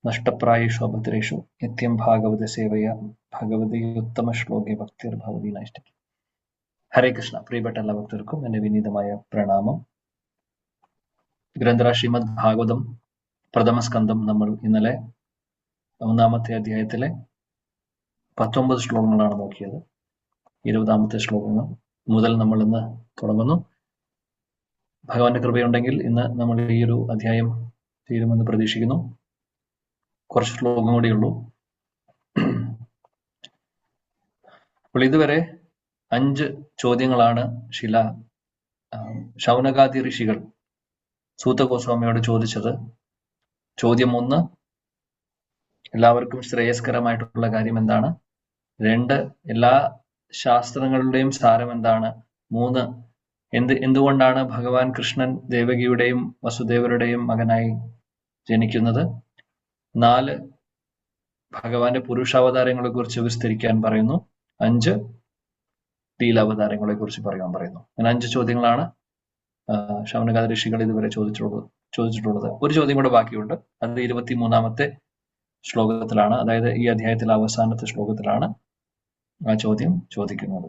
നഷ്ടപ്രായേഷു അഭദ്രേഷു നിത്യം ഭാഗവത സേവയ ഭഗവതി ഉത്തമ ശ്ലോകെ ഭക്തിർഭവതി നൈഷ്ഠിക. ഹരേ കൃഷ്ണ. പ്രിയപ്പെട്ട എല്ലാ ഭക്തർക്കും എന്റെ വിനീതമായ പ്രണാമം. ഗ്രന്ഥ ശ്രീമദ് ഭാഗവതം പ്രഥമ സ്കന്ധം നമ്മൾ ഇന്നലെ 1-ാമത്തെ അധ്യായത്തിലെ 19 ശ്ലോകങ്ങളാണ് നോക്കിയത്. 20-ാമത്തെ ശ്ലോകങ്ങൾ മുതൽ നമ്മൾ ഇന്ന് തുടങ്ങുന്നു. ഭഗവാന്റെ കൃപയുണ്ടെങ്കിൽ ഇന്ന് നമ്മൾ ഈ ഒരു അധ്യായം തീരുമെന്ന് പ്രതീക്ഷിക്കുന്നു. കുറച്ച് ശ്ലോകം കൂടിയുള്ളൂ. അപ്പോൾ ഇതുവരെ 5 ചോദ്യങ്ങളാണ് ശൗനകാദി ഋഷികൾ സൂത ഗോസ്വാമിയോട് ചോദിച്ചത്. ചോദ്യം 1, എല്ലാവർക്കും ശ്രേയസ്കരമായിട്ടുള്ള കാര്യം എന്താണ്? 2, എല്ലാ ശാസ്ത്രങ്ങളുടെയും സാരം എന്താണ്? 3, എന്തുകൊണ്ടാണ് ഭഗവാൻ കൃഷ്ണൻ ദേവകിയുടെയും വസുദേവരുടെയും മകനായി ജനിക്കുന്നത്? 4, ഭഗവാന്റെ പുരുഷാവതാരങ്ങളെ കുറിച്ച് വിസ്തരിക്കാൻ പറയുന്നു. 5, ലീലാവതാരങ്ങളെ കുറിച്ച് പറയാൻ പറയുന്നു. അങ്ങനെ 5 ചോദ്യങ്ങളാണ് ശൗനകാദി ഋഷികൾ ഇതുവരെ ചോദിച്ചിട്ടുള്ളത്. ഒരു ചോദ്യം കൂടെ ബാക്കിയുണ്ട്. അത് 23-ാമത്തെ ശ്ലോകത്തിലാണ്, അതായത് ഈ അധ്യായത്തിലെ അവസാനത്തെ ശ്ലോകത്തിലാണ് ആ ചോദ്യം ചോദിക്കുന്നത്.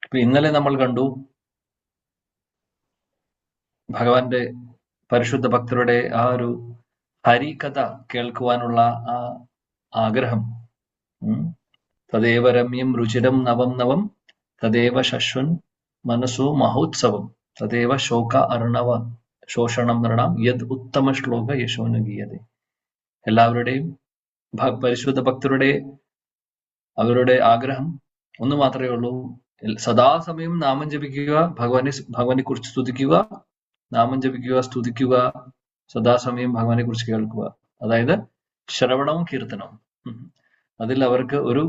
ഇപ്പൊ ഇന്നലെ നമ്മൾ കണ്ടു ഭഗവാന്റെ പരിശുദ്ധ ഭക്തരുടെ ആ ഒരു ഹരികഥ കേൾക്കുവാനുള്ള ആ ആഗ്രഹം. തദേവ രമ്യം രുചിരം നവം നവം തദേവ ശശ്വൻ മനസ്സു മഹോത്സവം തദേവ ശോക അർണവ ശോഷണം നൃണാം യദ് ഉത്തമ ശ്ലോക യശോനുഗീയതേ. എല്ലാവരുടെയും പരിശുദ്ധ ഭക്തരുടെ അവരുടെ ആഗ്രഹം ഒന്ന് മാത്രമേ ഉള്ളൂ. സദാസമയം നാമം ജപിക്കുക, ഭഗവാനെ കുറിച്ച് സ്തുതിക്കുക, നാമം ജപിക്കുക, സ്തുതിക്കുക, സദാസമയം ഭഗവാനെ കുറിച്ച് കേൾക്കുക. അതായത് ശ്രവണവും കീർത്തനവും. അതിൽ അവർക്ക് ഒരു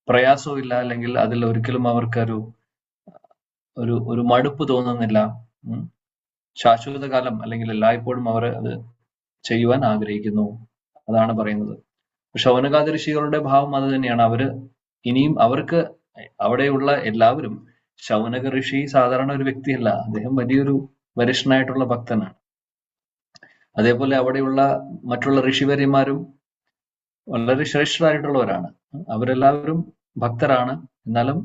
പ്രയാസവും ഇല്ല, അല്ലെങ്കിൽ അതിൽ ഒരിക്കലും അവർക്ക് ഒരു മടുപ്പ് തോന്നുന്നില്ല. ശാശ്വത കാലം അല്ലെങ്കിൽ എല്ലായ്പ്പോഴും അവർ അത് ചെയ്യുവാൻ ആഗ്രഹിക്കുന്നു. അതാണ് പറയുന്നത്. ശൗനകാദി ഋഷികളുടെ ഭാവം അത് തന്നെയാണ്. ഇനിയും അവർക്ക് അവിടെയുള്ള എല്ലാവരും, ശൗനക ഋഷി സാധാരണ ഒരു വ്യക്തിയല്ല, അദ്ദേഹം വലിയൊരു വരിഷ്ഠനായിട്ടുള്ള ഭക്തനാണ്. അതേപോലെ അവിടെയുള്ള മറ്റുള്ള ഋഷിവര്യന്മാരും വളരെ ശ്രേഷ്ഠരായിട്ടുള്ളവരാണ്. അവരെല്ലാവരും ഭക്തരാണ്. എന്നാലും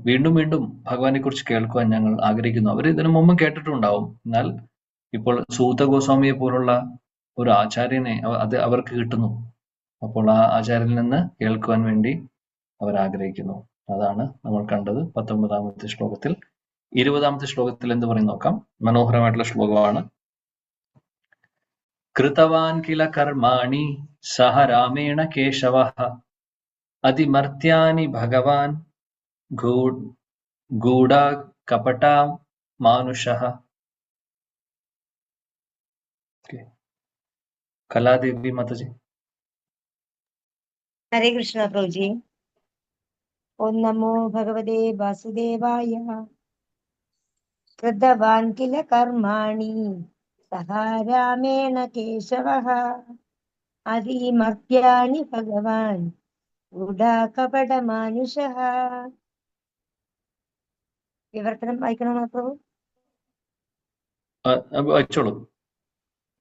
വീണ്ടും വീണ്ടും ഭഗവാനെ കുറിച്ച് കേൾക്കുവാൻ ഞങ്ങൾ ആഗ്രഹിക്കുന്നു. അവർ ഇതിനു മുമ്പും കേട്ടിട്ടുണ്ടാവും. എന്നാൽ ഇപ്പോൾ സൂത ഗോസ്വാമിയെ പോലുള്ള ഒരു ആചാര്യനെ അത് അവർക്ക് കിട്ടുന്നു. അപ്പോൾ ആ ആചാര്യനിൽ നിന്ന് കേൾക്കുവാൻ വേണ്ടി അവർ ആഗ്രഹിക്കുന്നു. അതാണ് നമ്മൾ കണ്ടത് 19-ാമത്തെ ശ്ലോകത്തിൽ. 20-ാമത്തെ ശ്ലോകത്തിൽ എന്ത് പറയും നോക്കാം. മനോഹരമായിട്ടുള്ള ശ്ലോകമാണ്. കൃതവാൻ കില കർമാണി സഹ രാമേണ കേശവഃ അതിമർത്യാനി ഭഗവാൻ ഗൂഢ കപട മാനുഷഃ. കലാദേവി മാതാജി. ഹരേ കൃഷ്ണ പ്രഭുജി. ഓം നമോ ഭഗവതേ വാസുദേവായ. കൃതവാൻ കില കർമാണി സഹ രാമേണ കേശവഃ അതിമർത്യാനി ഭഗവാൻ ഗൂഢകപട മാനുഷഃ. വിവർത്തനം വായിക്കണോ പ്രഭു?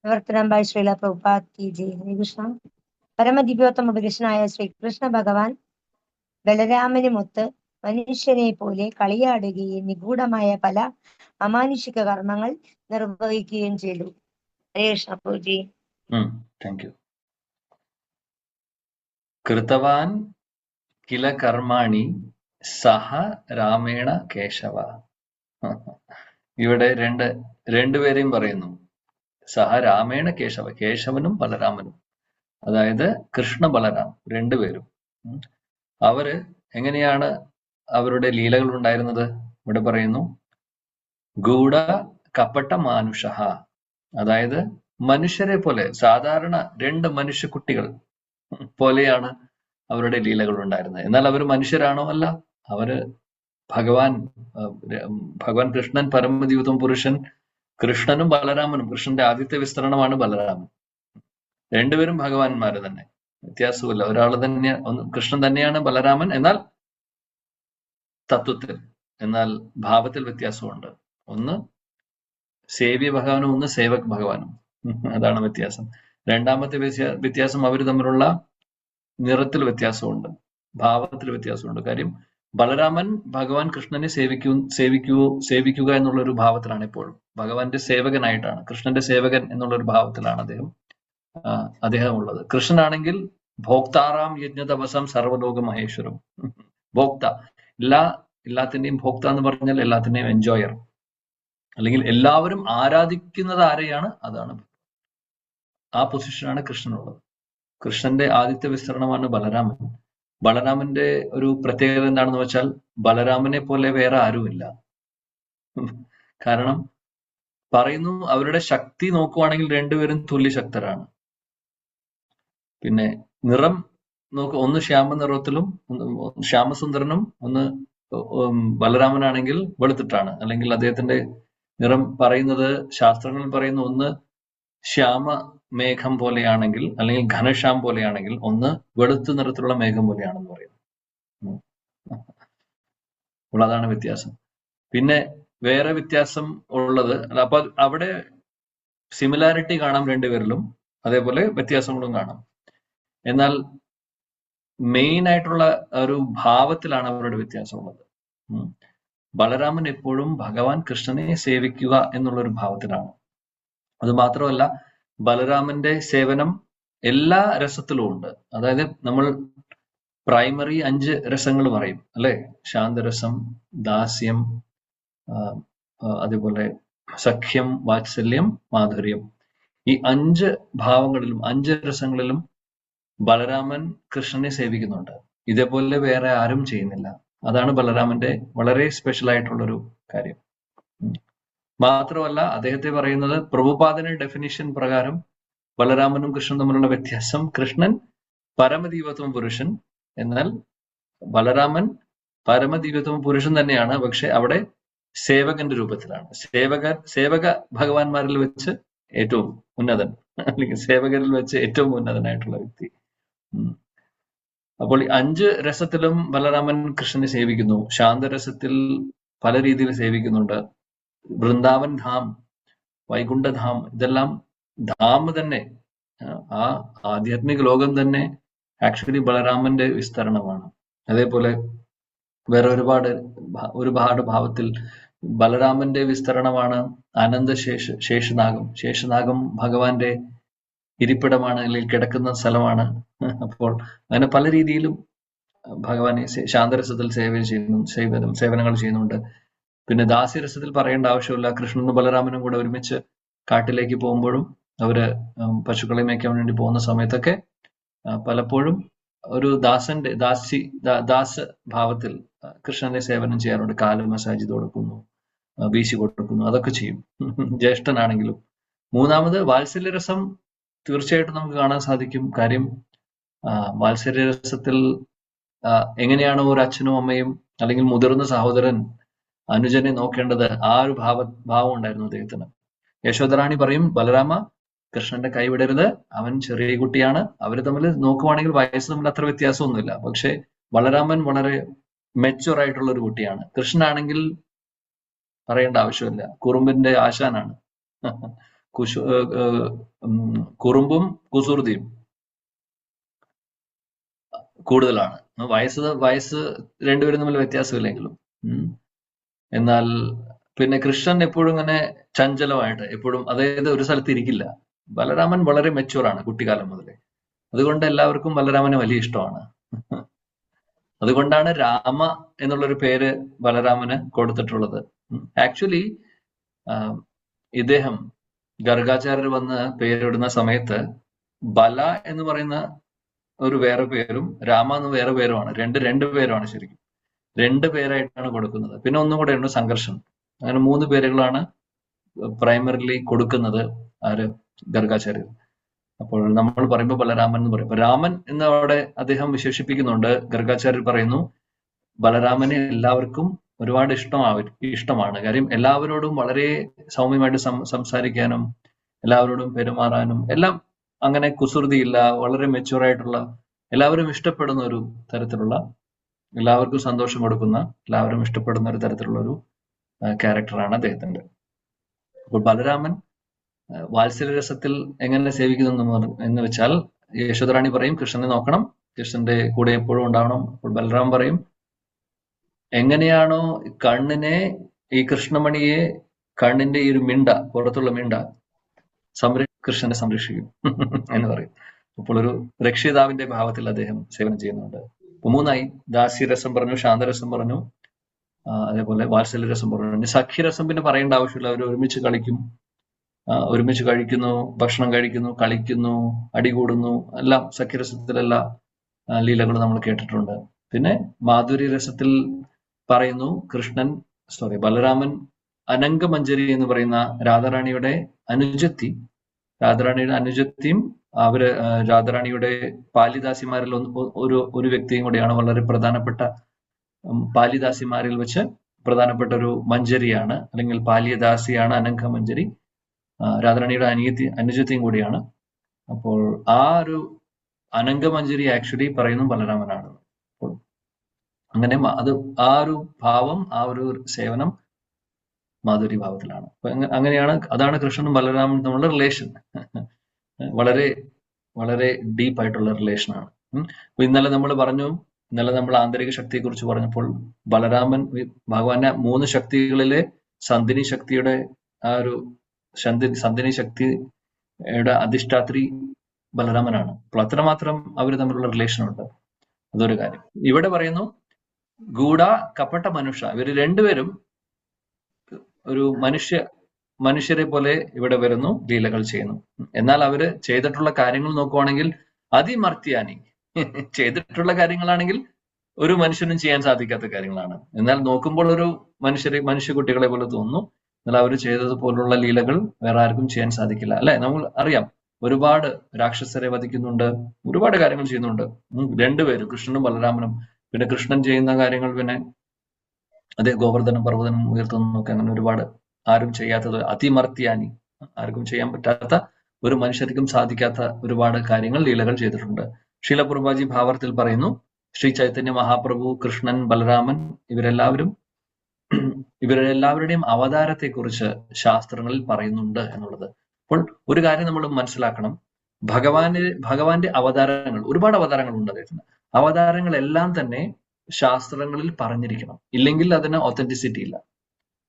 വിവർത്തനം ബൈ ശ്രീല പ്രഭുപാദ് കി ജയ്. ഹരേ കൃഷ്ണ. പരമദിവ്യോത്തമ പുരുഷനായ ശ്രീകൃഷ്ണ ഭഗവാൻ ബലരാമനുമൊത്ത് മനുഷ്യനെ പോലെ കളിയാടുകയും നിഗൂഢമായ പല അമാനുഷിക കർമ്മങ്ങൾ നിർവഹിക്കുകയും ചെയ്തു. ഹരേ കൃഷ്ണ പ്രഭുജി. കൃതവാൻ കില കർമാണി സഹ രാമേണ കേശവ. ഇവിടെ രണ്ടുപേരെയും പറയുന്നു. സഹ രാമേണ കേശവ, കേശവനും ബലരാമനും, അതായത് കൃഷ്ണ ബലരാം രണ്ടുപേരും. അവര് എങ്ങനെയാണ് അവരുടെ ലീലകൾ ഉണ്ടായിരുന്നത്? ഇവിടെ പറയുന്നു ഗൂഢ കപട മാനുഷഃ, അതായത് മനുഷ്യരെ പോലെ, സാധാരണ 2 മനുഷ്യക്കുട്ടികൾ പോലെയാണ് അവരുടെ ലീലകൾ ഉണ്ടായിരുന്നത്. എന്നാൽ അവർ മനുഷ്യരാണോ? അല്ല. അവര് ഭഗവാൻ കൃഷ്ണൻ പരമദിവ്യതം പുരുഷൻ, കൃഷ്ണനും ബലരാമനും, കൃഷ്ണന്റെ ആദ്യത്തെ വിസ്തരണമാണ് ബലരാമൻ. രണ്ടുപേരും ഭഗവാന്മാര് തന്നെ, വ്യത്യാസമില്ല. ഒരാള് തന്നെ, കൃഷ്ണൻ തന്നെയാണ് ബലരാമൻ, എന്നാൽ തത്വത്തിൽ, എന്നാൽ ഭാവത്തിൽ വ്യത്യാസമുണ്ട്. ഒന്ന് സേവ്യ ഭഗവാനും ഒന്ന് സേവക് ഭഗവാനും. അതാണ് വ്യത്യാസം. രണ്ടാമത്തെ വ്യത്യാസം അവർ തമ്മിലുള്ള നിറത്തിൽ വ്യത്യാസമുണ്ട്, ഭാവത്തിൽ വ്യത്യാസമുണ്ട്. കാര്യം ബലരാമൻ ഭഗവാൻ കൃഷ്ണനെ സേവിക്കുക എന്നുള്ള ഒരു ഭാവത്തിലാണ് എപ്പോഴും, ഭഗവാന്റെ സേവകനായിട്ടാണ്, കൃഷ്ണന്റെ സേവകൻ എന്നുള്ള ഒരു ഭാവത്തിലാണ് അദ്ദേഹം ഉള്ളത്. കൃഷ്ണനാണെങ്കിൽ ഭോക്താറാം യജ്ഞതപസം സർവലോക മഹേശ്വരം, ഭോക്ത, എല്ലാത്തിന്റെയും ഭോക്ത എന്ന് പറഞ്ഞാൽ എല്ലാത്തിന്റെയും എൻജോയർ, അല്ലെങ്കിൽ എല്ലാവരും ആരാധിക്കുന്നത് ആരെയാണ്, അതാണ്, ആ പൊസിഷനാണ് കൃഷ്ണനുള്ളത്. കൃഷ്ണന്റെ ആദ്യത്തെ വിസ്തരണമാണ് ബലരാമൻ. ബലരാമന്റെ ഒരു പ്രത്യേകത എന്താണെന്ന് വെച്ചാൽ ബലരാമനെ പോലെ വേറെ ആരുമില്ല. കാരണം പറയുന്നു, അവരുടെ ശക്തി നോക്കുവാണെങ്കിൽ രണ്ടുപേരും തുല്യശക്തരാണ്. പിന്നെ നിറം നോക്ക്, ഒന്ന് ശ്യാമ നിറത്തിലും ശ്യാമസുന്ദരനും, ഒന്ന് ബലരാമനാണെങ്കിൽ വെളുത്തിട്ടാണ്. അല്ലെങ്കിൽ അദ്ദേഹത്തിന്റെ നിറം പറയുന്നത്, ശാസ്ത്രങ്ങളിൽ പറയുന്ന, ഒന്ന് ശ്യാമ മേഘം പോലെയാണെങ്കിൽ, അല്ലെങ്കിൽ ഘനശ്യാം പോലെയാണെങ്കിൽ, ഒന്ന് വെളുത്ത നിറത്തിലുള്ള മേഘം പോലെയാണെന്ന് പറയുന്നു. അപ്പോൾ അതാണ് വ്യത്യാസം. പിന്നെ വേറെ വ്യത്യാസം ഉള്ളത്, അപ്പൊ അവിടെ സിമിലാരിറ്റി കാണാം രണ്ടുപേരിലും, അതേപോലെ വ്യത്യാസങ്ങളും കാണാം. എന്നാൽ മെയിൻ ആയിട്ടുള്ള ഒരു ഭാവത്തിലാണ് അവരുടെ വ്യത്യാസമുള്ളത്. ബലരാമൻ എപ്പോഴും ഭഗവാൻ കൃഷ്ണനെ സേവിക്കുക എന്നുള്ളൊരു ഭാവത്തിലാണ്. അത് മാത്രമല്ല, ബലരാമന്റെ സേവനം എല്ലാ രസത്തിലും ഉണ്ട്. അതായത് നമ്മൾ പ്രൈമറി 5 രസങ്ങൾ പറയും അല്ലെ, ശാന്തരസം, ദാസ്യം, അതേപോലെ സഖ്യം, വാത്സല്യം, മാധുര്യം. ഈ 5 ഭാവങ്ങളിലും 5 രസങ്ങളിലും ബലരാമൻ കൃഷ്ണനെ സേവിക്കുന്നുണ്ട്. ഇതേപോലെ വേറെ ആരും ചെയ്യുന്നില്ല. അതാണ് ബലരാമന്റെ വളരെ സ്പെഷ്യൽ ആയിട്ടുള്ളൊരു കാര്യം. മാത്രമല്ല, അദ്ദേഹത്തെ പറയുന്നത്, പ്രഭുപാദന ഡെഫിനിഷൻ പ്രകാരം ബലരാമനും കൃഷ്ണനും തമ്മിലുള്ള വ്യത്യാസം, കൃഷ്ണൻ പരമദൈവത്വം പുരുഷൻ, എന്നാൽ ബലരാമൻ പരമദൈവത്വം പുരുഷൻ തന്നെയാണ്, പക്ഷെ അവിടെ സേവകന്റെ രൂപത്തിലാണ്. സേവക ഭഗവാന്മാരിൽ വെച്ച് ഏറ്റവും ഉന്നതൻ, അല്ലെങ്കിൽ സേവകരിൽ വെച്ച് ഏറ്റവും ഉന്നതനായിട്ടുള്ള വ്യക്തി. അപ്പോൾ ഈ 5 രസത്തിലും ബലരാമൻ കൃഷ്ണനെ സേവിക്കുന്നു. ശാന്തരസത്തിൽ പല രീതിയിൽ സേവിക്കുന്നുണ്ട്. വൃന്ദാവൻ ധാം, വൈകുണ്ഠധാം, ഇതെല്ലാം ധാം തന്നെ, ആ ആധ്യാത്മിക ലോകം തന്നെ ആക്ച്വലി ബലരാമന്റെ വിസ്തരണമാണ്. അതേപോലെ വേറെ ഒരുപാട് ഭാവത്തിൽ ബലരാമന്റെ വിസ്തരണമാണ് ശേഷനാഗം. ശേഷനാഗം ഭഗവാന്റെ ഇരിപ്പിടമാണ്, അല്ലെങ്കിൽ കിടക്കുന്ന സ്ഥലമാണ്. അപ്പോൾ അങ്ങനെ പല രീതിയിലും ഭഗവാനെ ശാന്തരസത്തിൽ സേവനങ്ങൾ ചെയ്യുന്നുണ്ട്. പിന്നെ ദാസ്യരസത്തിൽ പറയേണ്ട ആവശ്യമില്ല. കൃഷ്ണനും ബലരാമനും കൂടെ ഒരുമിച്ച് കാട്ടിലേക്ക് പോകുമ്പോഴും, അവര് പശുക്കളെ മേയ്ക്കാൻ വേണ്ടി പോകുന്ന സമയത്തൊക്കെ പലപ്പോഴും ഒരു ദാസ ഭാവത്തിൽ കൃഷ്ണനെ സേവനം ചെയ്യാറുണ്ട്. കാല് മസാജ് ചെയ്ത് കൊടുക്കുന്നു, വീശി കൊടുക്കുന്നു, അതൊക്കെ ചെയ്യും, ജ്യേഷ്ഠനാണെങ്കിലും. മൂന്നാമത് വാത്സല്യരസം തീർച്ചയായിട്ടും നമുക്ക് കാണാൻ സാധിക്കും. കാര്യം വാത്സല്യരസത്തിൽ എങ്ങനെയാണ് ഒരു അച്ഛനും അമ്മയും അല്ലെങ്കിൽ മുതിർന്ന സഹോദരൻ അനുജനെ നോക്കേണ്ടത്, ആ ഒരു ഭാവം ഉണ്ടായിരുന്നു അദ്ദേഹത്തിന്. യശോദറാണി പറയും, ബലരാമ, കൃഷ്ണന്റെ കൈ വിടരുത്, അവൻ ചെറിയ കുട്ടിയാണ്. അവര് തമ്മിൽ നോക്കുവാണെങ്കിൽ വയസ്സ് തമ്മിൽ അത്ര വ്യത്യാസമൊന്നുമില്ല. പക്ഷെ ബലരാമൻ വളരെ മെച്ചുവർ ആയിട്ടുള്ള ഒരു കുട്ടിയാണ്. കൃഷ്ണനാണെങ്കിൽ പറയേണ്ട ആവശ്യമില്ല, കുറുമ്പിന്റെ ആശാനാണ്. കുറുമ്പും കുസൃതിയും കൂടുതലാണ്. വയസ്സ് രണ്ടുപേരും തമ്മിൽ വ്യത്യാസമില്ലെങ്കിലും. എന്നാൽ പിന്നെ കൃഷ്ണൻ എപ്പോഴും ഇങ്ങനെ ചഞ്ചലമായിട്ട് എപ്പോഴും, അതായത് ഒരു സ്ഥലത്ത് ഇരിക്കില്ല. ബലരാമൻ വളരെ മെച്ചുവർ ആണ് കുട്ടിക്കാലം മുതലേ. അതുകൊണ്ട് എല്ലാവർക്കും ബലരാമനെ വലിയ ഇഷ്ടമാണ്. അതുകൊണ്ടാണ് രാമ എന്നുള്ളൊരു പേര് ബലരാമന് കൊടുത്തിട്ടുള്ളത്. ആക്ച്വലി ഇദ്ദേഹം ഗർഗാചാര്യർ വന്ന് പേരിടുന്ന സമയത്ത് ബല എന്ന് പറയുന്ന ഒരു വേറെ പേരും രാമ എന്ന് വേറെ പേരുമാണ്. രണ്ട് പേരുമാണ് ശരിക്കും. 2 പേരായിട്ടാണ് കൊടുക്കുന്നത്. പിന്നെ ഒന്നും കൂടെ ഉണ്ട്, സംഘർഷം. അങ്ങനെ 3 പേരുകളാണ് പ്രൈമറിലി കൊടുക്കുന്നത് ഗർഗാചാര്യർ. അപ്പോൾ നമ്മൾ പറയുമ്പോൾ ബലരാമൻ എന്ന് പറയും. രാമൻ എന്ന് അവിടെ അദ്ദേഹം വിശേഷിപ്പിക്കുന്നുണ്ട്. ഗർഗാചാര്യർ പറയുന്നു, ബലരാമനെ എല്ലാവർക്കും ഒരുപാട് ഇഷ്ടമാണ്. കാര്യം എല്ലാവരോടും വളരെ സൗമ്യമായിട്ട് സംസാരിക്കാനും എല്ലാവരോടും പെരുമാറാനും എല്ലാം അങ്ങനെ കുസൃതിയില്ല, വളരെ മെച്യൂർ ആയിട്ടുള്ള, എല്ലാവരും ഇഷ്ടപ്പെടുന്ന ഒരു തരത്തിലുള്ള, എല്ലാവർക്കും സന്തോഷം കൊടുക്കുന്ന, എല്ലാവരും ഇഷ്ടപ്പെടുന്ന ഒരു തരത്തിലുള്ള ഒരു ക്യാരക്ടറാണ് അദ്ദേഹത്തിന്റെ. അപ്പോൾ ബലരാമൻ വാത്സല്യരസത്തിൽ എങ്ങനെ സേവിക്കുന്നു എന്ന് വെച്ചാൽ യശോദറാണി പറയും കൃഷ്ണനെ നോക്കണം, കൃഷ്ണന്റെ കൂടെ എപ്പോഴും ഉണ്ടാവണം. അപ്പോൾ ബലറാം പറയും എങ്ങനെയാണോ കണ്ണിനെ, ഈ കൃഷ്ണമണിയെ, കണ്ണിന്റെ ഈ ഒരു മിണ്ട, പുറത്തുള്ള മിണ്ട കൃഷ്ണനെ സംരക്ഷിക്കും എന്ന് പറയും. അപ്പോൾ ഒരു രക്ഷിതാവിന്റെ ഭാവത്തിൽ അദ്ദേഹം സേവനം ചെയ്യുന്നുണ്ട്. അപ്പൊ മൂന്നായി ദാസ്യരസം പറഞ്ഞു, ശാന്തരസം പറഞ്ഞു, അതേപോലെ വാത്സല്യരസം പറഞ്ഞു. സഖ്യരസം പിന്നെ പറയേണ്ട ആവശ്യമില്ല. അവർ ഒരുമിച്ച് കളിക്കും, ഒരുമിച്ച് കഴിക്കുന്നു, ഭക്ഷണം കഴിക്കുന്നു, കളിക്കുന്നു, അടികൂടുന്നു, എല്ലാം സഖ്യരസത്തിലെല്ലാ ലീലകളും നമ്മൾ കേട്ടിട്ടുണ്ട്. പിന്നെ മാധുര്യരസത്തിൽ പറയുന്നു ബലരാമൻ അനംഗമഞ്ജരി എന്ന് പറയുന്ന രാധാറാണിയുടെ അനുജത്തിയും രാധാറാണിയുടെ പാലിദാസിമാരിൽ ഒരു വ്യക്തിയും കൂടിയാണ്. വളരെ പ്രധാനപ്പെട്ട പാലിദാസിമാരിൽ വെച്ച് പ്രധാനപ്പെട്ട ഒരു മഞ്ജരിയാണ്, അല്ലെങ്കിൽ പാലിയദാസിയാണ് അനംഗമഞ്ജരി. രാധാറാണിയുടെ അനുജത്തിയും കൂടിയാണ്. അപ്പോൾ ആ ഒരു അനംഗമഞ്ജരി ആക്ച്വലി പറയുന്നു ബലരാമനാണ്. അപ്പോൾ അങ്ങനെ അത് ആ ഒരു ഭാവം, ആ ഒരു സേവനം മാധുരി ഭാവത്തിലാണ്. അപ്പൊ അങ്ങനെയാണ്, അതാണ് കൃഷ്ണനും ബലരാമനും തമ്മിലുള്ള റിലേഷൻ. വളരെ വളരെ ഡീപ്പ് ആയിട്ടുള്ള റിലേഷനാണ്. അപ്പൊ ഇന്നലെ നമ്മൾ ആന്തരിക ശക്തിയെ കുറിച്ച് പറഞ്ഞപ്പോൾ ബലരാമൻ ഭഗവാന്റെ 3 ശക്തികളിലെ സന്ധിനി ശക്തിയുടെ ആ ഒരു സന്ധിനി ശക്തിയുടെ അധിഷ്ഠാത്രി ബലരാമനാണ്. അപ്പോൾ അത്രമാത്രം അവർ തമ്മിലുള്ള റിലേഷൻ ഉണ്ട്. അതൊരു കാര്യം. ഇവിടെ പറയുന്നു ഗൂഢ കപട മനുഷ്യ, ഇവര് രണ്ടുപേരും ഒരു മനുഷ്യരെ പോലെ ഇവിടെ വരുന്നു, ലീലകൾ ചെയ്യുന്നു. എന്നാൽ അവര് ചെയ്തിട്ടുള്ള കാര്യങ്ങൾ നോക്കുവാണെങ്കിൽ അതിമർത്യാനി ചെയ്തിട്ടുള്ള കാര്യങ്ങളാണെങ്കിൽ ഒരു മനുഷ്യനും ചെയ്യാൻ സാധിക്കാത്ത കാര്യങ്ങളാണ്. എന്നാൽ നോക്കുമ്പോൾ ഒരു മനുഷ്യ കുട്ടികളെ പോലെ തോന്നുന്നു. എന്നാൽ അവർ ചെയ്തതുപോലുള്ള ലീലകൾ വേറെ ആർക്കും ചെയ്യാൻ സാധിക്കില്ല, അല്ലെ? നമ്മൾ അറിയാം, ഒരുപാട് രാക്ഷസരെ വധിക്കുന്നുണ്ട്, ഒരുപാട് കാര്യങ്ങൾ ചെയ്യുന്നുണ്ട് രണ്ടുപേരും, കൃഷ്ണനും ബലരാമനും. പിന്നെ കൃഷ്ണൻ ചെയ്യുന്ന കാര്യങ്ങൾ പിന്നെ അതേ ഗോവർദ്ധനം പർവ്വതനം ഉയർത്തുന്നൊക്കെ, അങ്ങനെ ഒരുപാട് ആരും ചെയ്യാത്തത്, അതിമർത്യാനി, ആർക്കും ചെയ്യാൻ പറ്റാത്ത, ഒരു മനുഷ്യർക്കും സാധിക്കാത്ത ഒരുപാട് കാര്യങ്ങൾ, ലീലകൾ ചെയ്തിട്ടുണ്ട്. ശീല പ്രഭുപാദി ഭാവാർത്ഥത്തിൽ പറയുന്നു ശ്രീ ചൈതന്യ മഹാപ്രഭു, കൃഷ്ണൻ, ബലരാമൻ ഇവരെല്ലാവരുടെയും അവതാരത്തെ കുറിച്ച് ശാസ്ത്രങ്ങളിൽ പറയുന്നുണ്ട് എന്നുള്ളത്. അപ്പോൾ ഒരു കാര്യം നമ്മൾ മനസ്സിലാക്കണം, ഭഗവാന്റെ അവതാരങ്ങൾ, ഒരുപാട് അവതാരങ്ങളുണ്ട് അദ്ദേഹത്തിന്. അവതാരങ്ങളെല്ലാം തന്നെ ശാസ്ത്രങ്ങളിൽ പറഞ്ഞിരിക്കണം, ഇല്ലെങ്കിൽ അതിന് ഒത്തന്റിസിറ്റി ഇല്ല.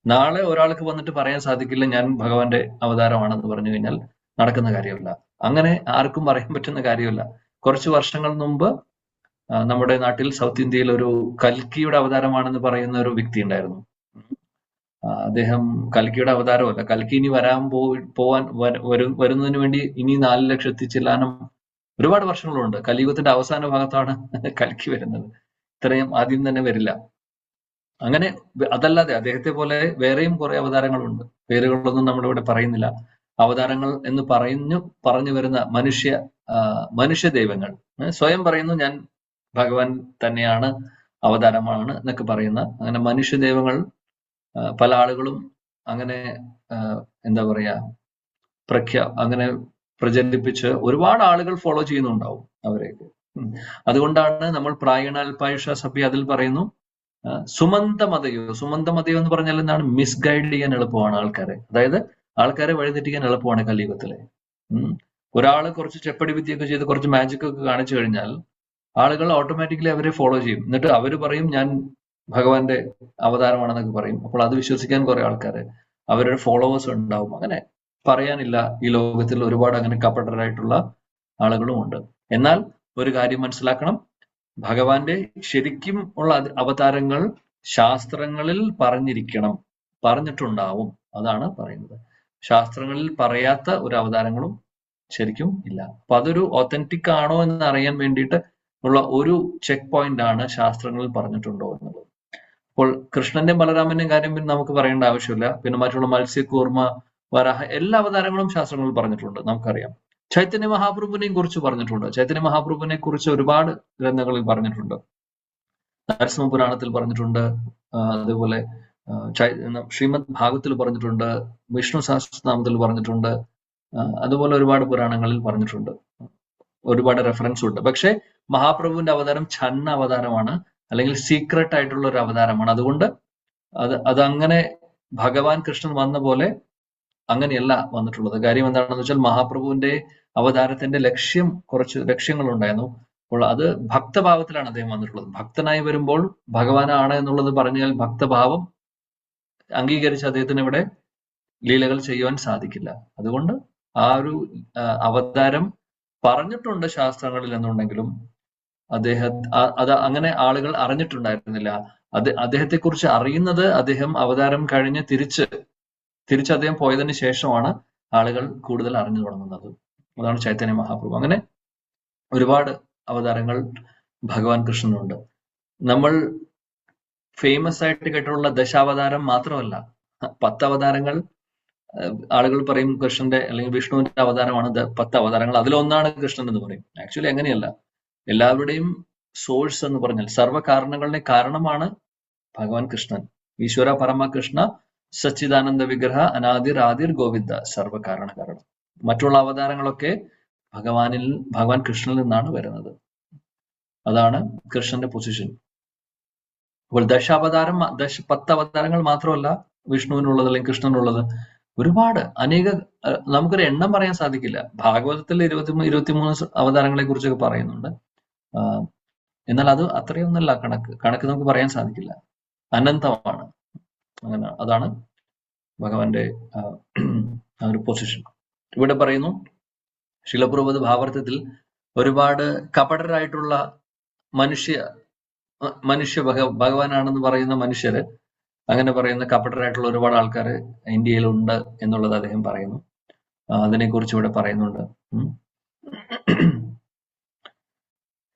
നാളെ ഒരാൾക്ക് വന്നിട്ട് പറയാൻ സാധിക്കില്ല ഞാൻ ഭഗവാന്റെ അവതാരമാണെന്ന് പറഞ്ഞു കഴിഞ്ഞാൽ നടക്കുന്ന കാര്യമല്ല. അങ്ങനെ ആർക്കും പറയാൻ പറ്റുന്ന കാര്യമല്ല. കുറച്ച് വർഷങ്ങൾ മുമ്പ് നമ്മുടെ നാട്ടിൽ സൗത്ത് ഇന്ത്യയിൽ ഒരു കൽക്കിയുടെ അവതാരമാണെന്ന് പറയുന്ന ഒരു വ്യക്തി ഉണ്ടായിരുന്നു. അദ്ദേഹം കൽക്കിയുടെ അവതാരമല്ല, കൽക്കി ഇനി വരുന്നതിന് വേണ്ടി ഇനി 4 ലക്ഷത്തി ചില്ലാനം ഒരുപാട് വർഷങ്ങളുണ്ട്. കലിയുഗത്തിന്റെ അവസാന ഭാഗത്താണ് കൽക്കി വരുന്നത്. ഇത്രയും ആദ്യം തന്നെ വരില്ല. അങ്ങനെ അതല്ലാതെ അദ്ദേഹത്തെ പോലെ വേറെയും കുറെ അവതാരങ്ങളുണ്ട്. പേരുകളൊന്നും നമ്മളിവിടെ പറയുന്നില്ല. അവതാരങ്ങൾ എന്ന് പറഞ്ഞു വരുന്ന മനുഷ്യ ദൈവങ്ങൾ സ്വയം പറയുന്നു ഞാൻ ഭഗവാൻ തന്നെയാണ്, അവതാരമാണ് എന്നൊക്കെ പറയുന്ന അങ്ങനെ മനുഷ്യ ദൈവങ്ങൾ പല ആളുകളും അങ്ങനെ എന്താ പറയാ അങ്ങനെ പ്രചരിപ്പിച്ച് ഒരുപാട് ആളുകൾ ഫോളോ ചെയ്യുന്നുണ്ടാവും അവരെയൊക്കെ. അതുകൊണ്ടാണ് നമ്മൾ പ്രായണാൽപായുഷ സഭ്യ അതിൽ പറയുന്നു സുമന്തമതയോ എന്ന് പറഞ്ഞാൽ എന്താണ്? മിസ്ഗൈഡ് ചെയ്യാൻ എളുപ്പമാണ് ആൾക്കാരെ, അതായത് ആൾക്കാരെ വഴിതെറ്റിക്കാൻ എളുപ്പമാണ് കലിയുഗത്തിലെ. ഒരാള് കുറച്ച് ചെപ്പടി വിദ്യയൊക്കെ ചെയ്ത് കുറച്ച് മാജിക് ഒക്കെ കാണിച്ചു കഴിഞ്ഞാൽ ആളുകൾ ഓട്ടോമാറ്റിക്കലി അവരെ ഫോളോ ചെയ്യും. എന്നിട്ട് അവര് പറയും ഞാൻ ഭഗവാന്റെ അവതാരമാണെന്നൊക്കെ പറയും. അപ്പോൾ അത് വിശ്വസിക്കാൻ കുറെ ആൾക്കാര്, അവരുടെ ഫോളോവേഴ്സ് ഉണ്ടാവും. അങ്ങനെ പറയാനില്ല, ഈ ലോകത്തിൽ ഒരുപാട് അങ്ങനെ കപടരായിട്ടുള്ള ആളുകളും ഉണ്ട്. എന്നാൽ ഒരു കാര്യം മനസ്സിലാക്കണം, ഭഗവാന്റെ ശരിക്കും ഉള്ള അവതാരങ്ങൾ ശാസ്ത്രങ്ങളിൽ പറഞ്ഞിട്ടുണ്ടാവും. അതാണ് പറയുന്നത്. ശാസ്ത്രങ്ങളിൽ പറയാത്ത ഒരു അവതാരങ്ങളും ശരിക്കും ഇല്ല. അപ്പൊ അതൊരു ഒത്തന്റിക് ആണോ എന്ന് അറിയാൻ വേണ്ടിയിട്ട് ഉള്ള ഒരു ചെക്ക് പോയിന്റ് ആണ് ശാസ്ത്രങ്ങളിൽ പറഞ്ഞിട്ടുണ്ടോ എന്നുള്ളത്. അപ്പോൾ കൃഷ്ണന്റെയും ബലരാമന്റെയും കാര്യം പിന്നെ നമുക്ക് പറയേണ്ട ആവശ്യമില്ല. പിന്നെ മറ്റുള്ള മത്സ്യകൂർമ്മ, വരാഹ, എല്ലാ അവതാരങ്ങളും ശാസ്ത്രങ്ങളിൽ പറഞ്ഞിട്ടുണ്ട്, നമുക്കറിയാം. ചൈതന്യ മഹാപ്രഭുവിനെയും കുറിച്ച് പറഞ്ഞിട്ടുണ്ട്. ചൈതന്യ മഹാപ്രഭുവിനെ കുറിച്ച് ഒരുപാട് ഗ്രന്ഥങ്ങളിൽ പറഞ്ഞിട്ടുണ്ട്. നരസിംഹ പുരാണത്തിൽ പറഞ്ഞിട്ടുണ്ട്, അതേപോലെ ശ്രീമദ് ഭാഗവത്തിൽ പറഞ്ഞിട്ടുണ്ട്, വിഷ്ണു സഹസ്രനാമത്തിൽ പറഞ്ഞിട്ടുണ്ട്, അതുപോലെ ഒരുപാട് പുരാണങ്ങളിൽ പറഞ്ഞിട്ടുണ്ട്. ഒരുപാട് റെഫറൻസ് ഉണ്ട്. പക്ഷെ മഹാപ്രഭുവിന്റെ അവതാരം ഛന്ന അവതാരമാണ്, അല്ലെങ്കിൽ സീക്രട്ട് ആയിട്ടുള്ള ഒരു അവതാരമാണ്. അതുകൊണ്ട് അതങ്ങനെ ഭഗവാൻ കൃഷ്ണൻ വന്ന പോലെ അങ്ങനെയല്ല വന്നിട്ടുള്ളത്. കാര്യം എന്താണെന്ന് വെച്ചാൽ മഹാപ്രഭുവിന്റെ അവതാരത്തിന്റെ കുറച്ച് ലക്ഷ്യങ്ങളുണ്ടായിരുന്നു. അപ്പോൾ അത് ഭക്തഭാവത്തിലാണ് അദ്ദേഹം വന്നിട്ടുള്ളത്. ഭക്തനായി വരുമ്പോൾ ഭഗവാനാണ് എന്നുള്ളത് പറഞ്ഞാൽ ഭക്തഭാവം അംഗീകരിച്ച് അദ്ദേഹത്തിന് ഇവിടെ ലീലകൾ ചെയ്യുവാൻ സാധിക്കില്ല. അതുകൊണ്ട് ആ ഒരു അവതാരം പറഞ്ഞിട്ടുണ്ട് ശാസ്ത്രങ്ങളിൽ എന്നുണ്ടെങ്കിലും അത് അങ്ങനെ ആളുകൾ അറിഞ്ഞിട്ടുണ്ടായിരുന്നില്ല. അദ്ദേഹത്തെ കുറിച്ച് അറിയുന്നത് അദ്ദേഹം അവതാരം കഴിഞ്ഞ് തിരിച്ച് അദ്ദേഹം പോയതിനു ശേഷമാണ് ആളുകൾ കൂടുതൽ അറിഞ്ഞു തുടങ്ങുന്നത്. അതാണ് ചൈതന്യ മഹാപ്രഭു. അങ്ങനെ ഒരുപാട് അവതാരങ്ങൾ ഭഗവാൻ കൃഷ്ണനുണ്ട്. നമ്മൾ ഫേമസ് ആയിട്ട് കേട്ടിട്ടുള്ള ദശാവതാരം മാത്രമല്ല, 10 അവതാരങ്ങൾ ആളുകൾ പറയും കൃഷ്ണന്റെ അല്ലെങ്കിൽ വിഷ്ണുവിന്റെ അവതാരമാണ് 10 അവതാരങ്ങൾ, അതിലൊന്നാണ് കൃഷ്ണൻ എന്ന് പറയും. ആക്ച്വലി അങ്ങനെയല്ല. എല്ലാവരുടെയും സോഴ്സ് എന്ന് പറഞ്ഞാൽ സർവ്വകാരണങ്ങളുടെ കാരണമാണ് ഭഗവാൻ കൃഷ്ണൻ. ഈശ്വര പരമകൃഷ്ണ സച്ചിദാനന്ദ വിഗ്രഹ അനാദിർ ആദിർ ഗോവിന്ദ സർവ്വകാരണ കാരണം. മറ്റുള്ള അവതാരങ്ങളൊക്കെ ഭഗവാൻ കൃഷ്ണനിൽ നിന്നാണ് വരുന്നത്. അതാണ് കൃഷ്ണന്റെ പൊസിഷൻ. അപ്പോൾ 10 അവതാരങ്ങൾ മാത്രമല്ല വിഷ്ണുവിനുള്ളത് അല്ലെങ്കിൽ കൃഷ്ണനുള്ളത്. ഒരുപാട് നമുക്കൊരു എണ്ണം പറയാൻ സാധിക്കില്ല. ഭാഗവതത്തിൽ 23 അവതാരങ്ങളെ കുറിച്ചൊക്കെ പറയുന്നുണ്ട്. എന്നാൽ അത് അത്രയൊന്നല്ല കണക്ക് നമുക്ക് പറയാൻ സാധിക്കില്ല. അനന്തമാണ്. അങ്ങനെ അതാണ് ഭഗവാന്റെ ഒരു പൊസിഷൻ. ഇവിടെ പറയുന്നു ശിലപ്രഭുപാദ് ഭാവാർത്ഥത്തിൽ ഒരുപാട് കപടരായിട്ടുള്ള മനുഷ്യ ഭഗവാനാണെന്ന് പറയുന്ന മനുഷ്യര്, അങ്ങനെ പറയുന്ന കപടരായിട്ടുള്ള ഒരുപാട് ആൾക്കാർ ഇന്ത്യയിലുണ്ട് എന്നുള്ളത് അദ്ദേഹം പറയുന്നു. അതിനെക്കുറിച്ച് ഇവിടെ പറയുന്നുണ്ട്.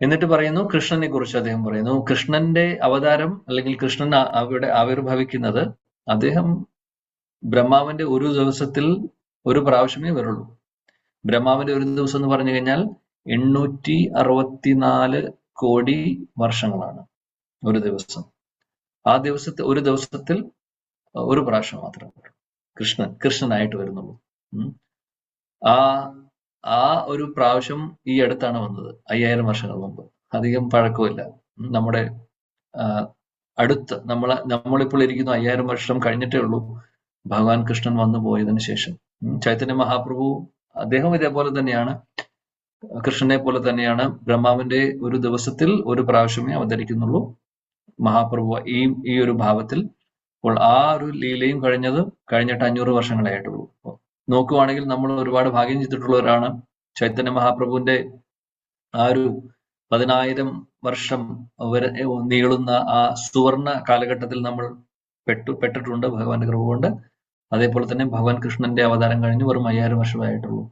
എന്നിട്ട് പറയുന്നു കൃഷ്ണനെ കുറിച്ച് അദ്ദേഹം പറയുന്നു. കൃഷ്ണന്റെ അവതാരം അല്ലെങ്കിൽ കൃഷ്ണൻ അവിടെ ആവിർഭവിക്കുന്നത് അദ്ദേഹം ബ്രഹ്മാവിന്റെ ഒരു ദിവസത്തിൽ ഒരു പ്രാവശ്യമേ വരുള്ളൂ. ബ്രഹ്മാവിന്റെ ഒരു ദിവസം എന്ന് പറഞ്ഞു കഴിഞ്ഞാൽ 864 കോടി വർഷങ്ങളാണ് ഒരു ദിവസം. ഒരു ദിവസത്തിൽ ഒരു പ്രാവശ്യം മാത്രമേ കൃഷ്ണനായിട്ട് വരുന്നുള്ളൂ. ആ ഒരു പ്രാവശ്യം ഈ അടുത്താണ് വന്നത്, 5000 വർഷങ്ങൾ മുമ്പ്. അധികം പഴക്കമില്ല. നമ്മുടെ അടുത്ത് നമ്മളിപ്പോൾ ഇരിക്കുന്നു 5000 വർഷം കഴിഞ്ഞിട്ടേ ഉള്ളൂ ഭഗവാൻ കൃഷ്ണൻ വന്നു പോയതിനു ശേഷം. ചൈതന്യ മഹാപ്രഭു അദ്ദേഹം ഇതേപോലെ തന്നെയാണ്, കൃഷ്ണനെ പോലെ തന്നെയാണ്. ബ്രഹ്മാവിന്റെ ഒരു ദിവസത്തിൽ ഒരു പ്രാവശ്യമേ അവതരിക്കുന്നുള്ളൂ മഹാപ്രഭു ഈ ഒരു ഭാവത്തിൽ. അപ്പോൾ ആ ഒരു ലീലയും കഴിഞ്ഞിട്ട് 500 വർഷങ്ങളേ ആയിട്ടുള്ളൂ. നോക്കുവാണെങ്കിൽ നമ്മൾ ഒരുപാട് ഭാഗ്യം ചെയ്തിട്ടുള്ളവരാണ്. ചൈതന്യ മഹാപ്രഭുവിന്റെ ആ ഒരു 10000 വർഷം വരെ നീളുന്ന ആ സുവർണ കാലഘട്ടത്തിൽ നമ്മൾ പെട്ടിട്ടുണ്ട് ഭഗവാന്റെ കൃപ കൊണ്ട്. അതേപോലെ തന്നെ ഭഗവാൻ കൃഷ്ണന്റെ അവതാരം കഴിഞ്ഞ് വെറും 5000 വർഷമായിട്ടുള്ളൂ.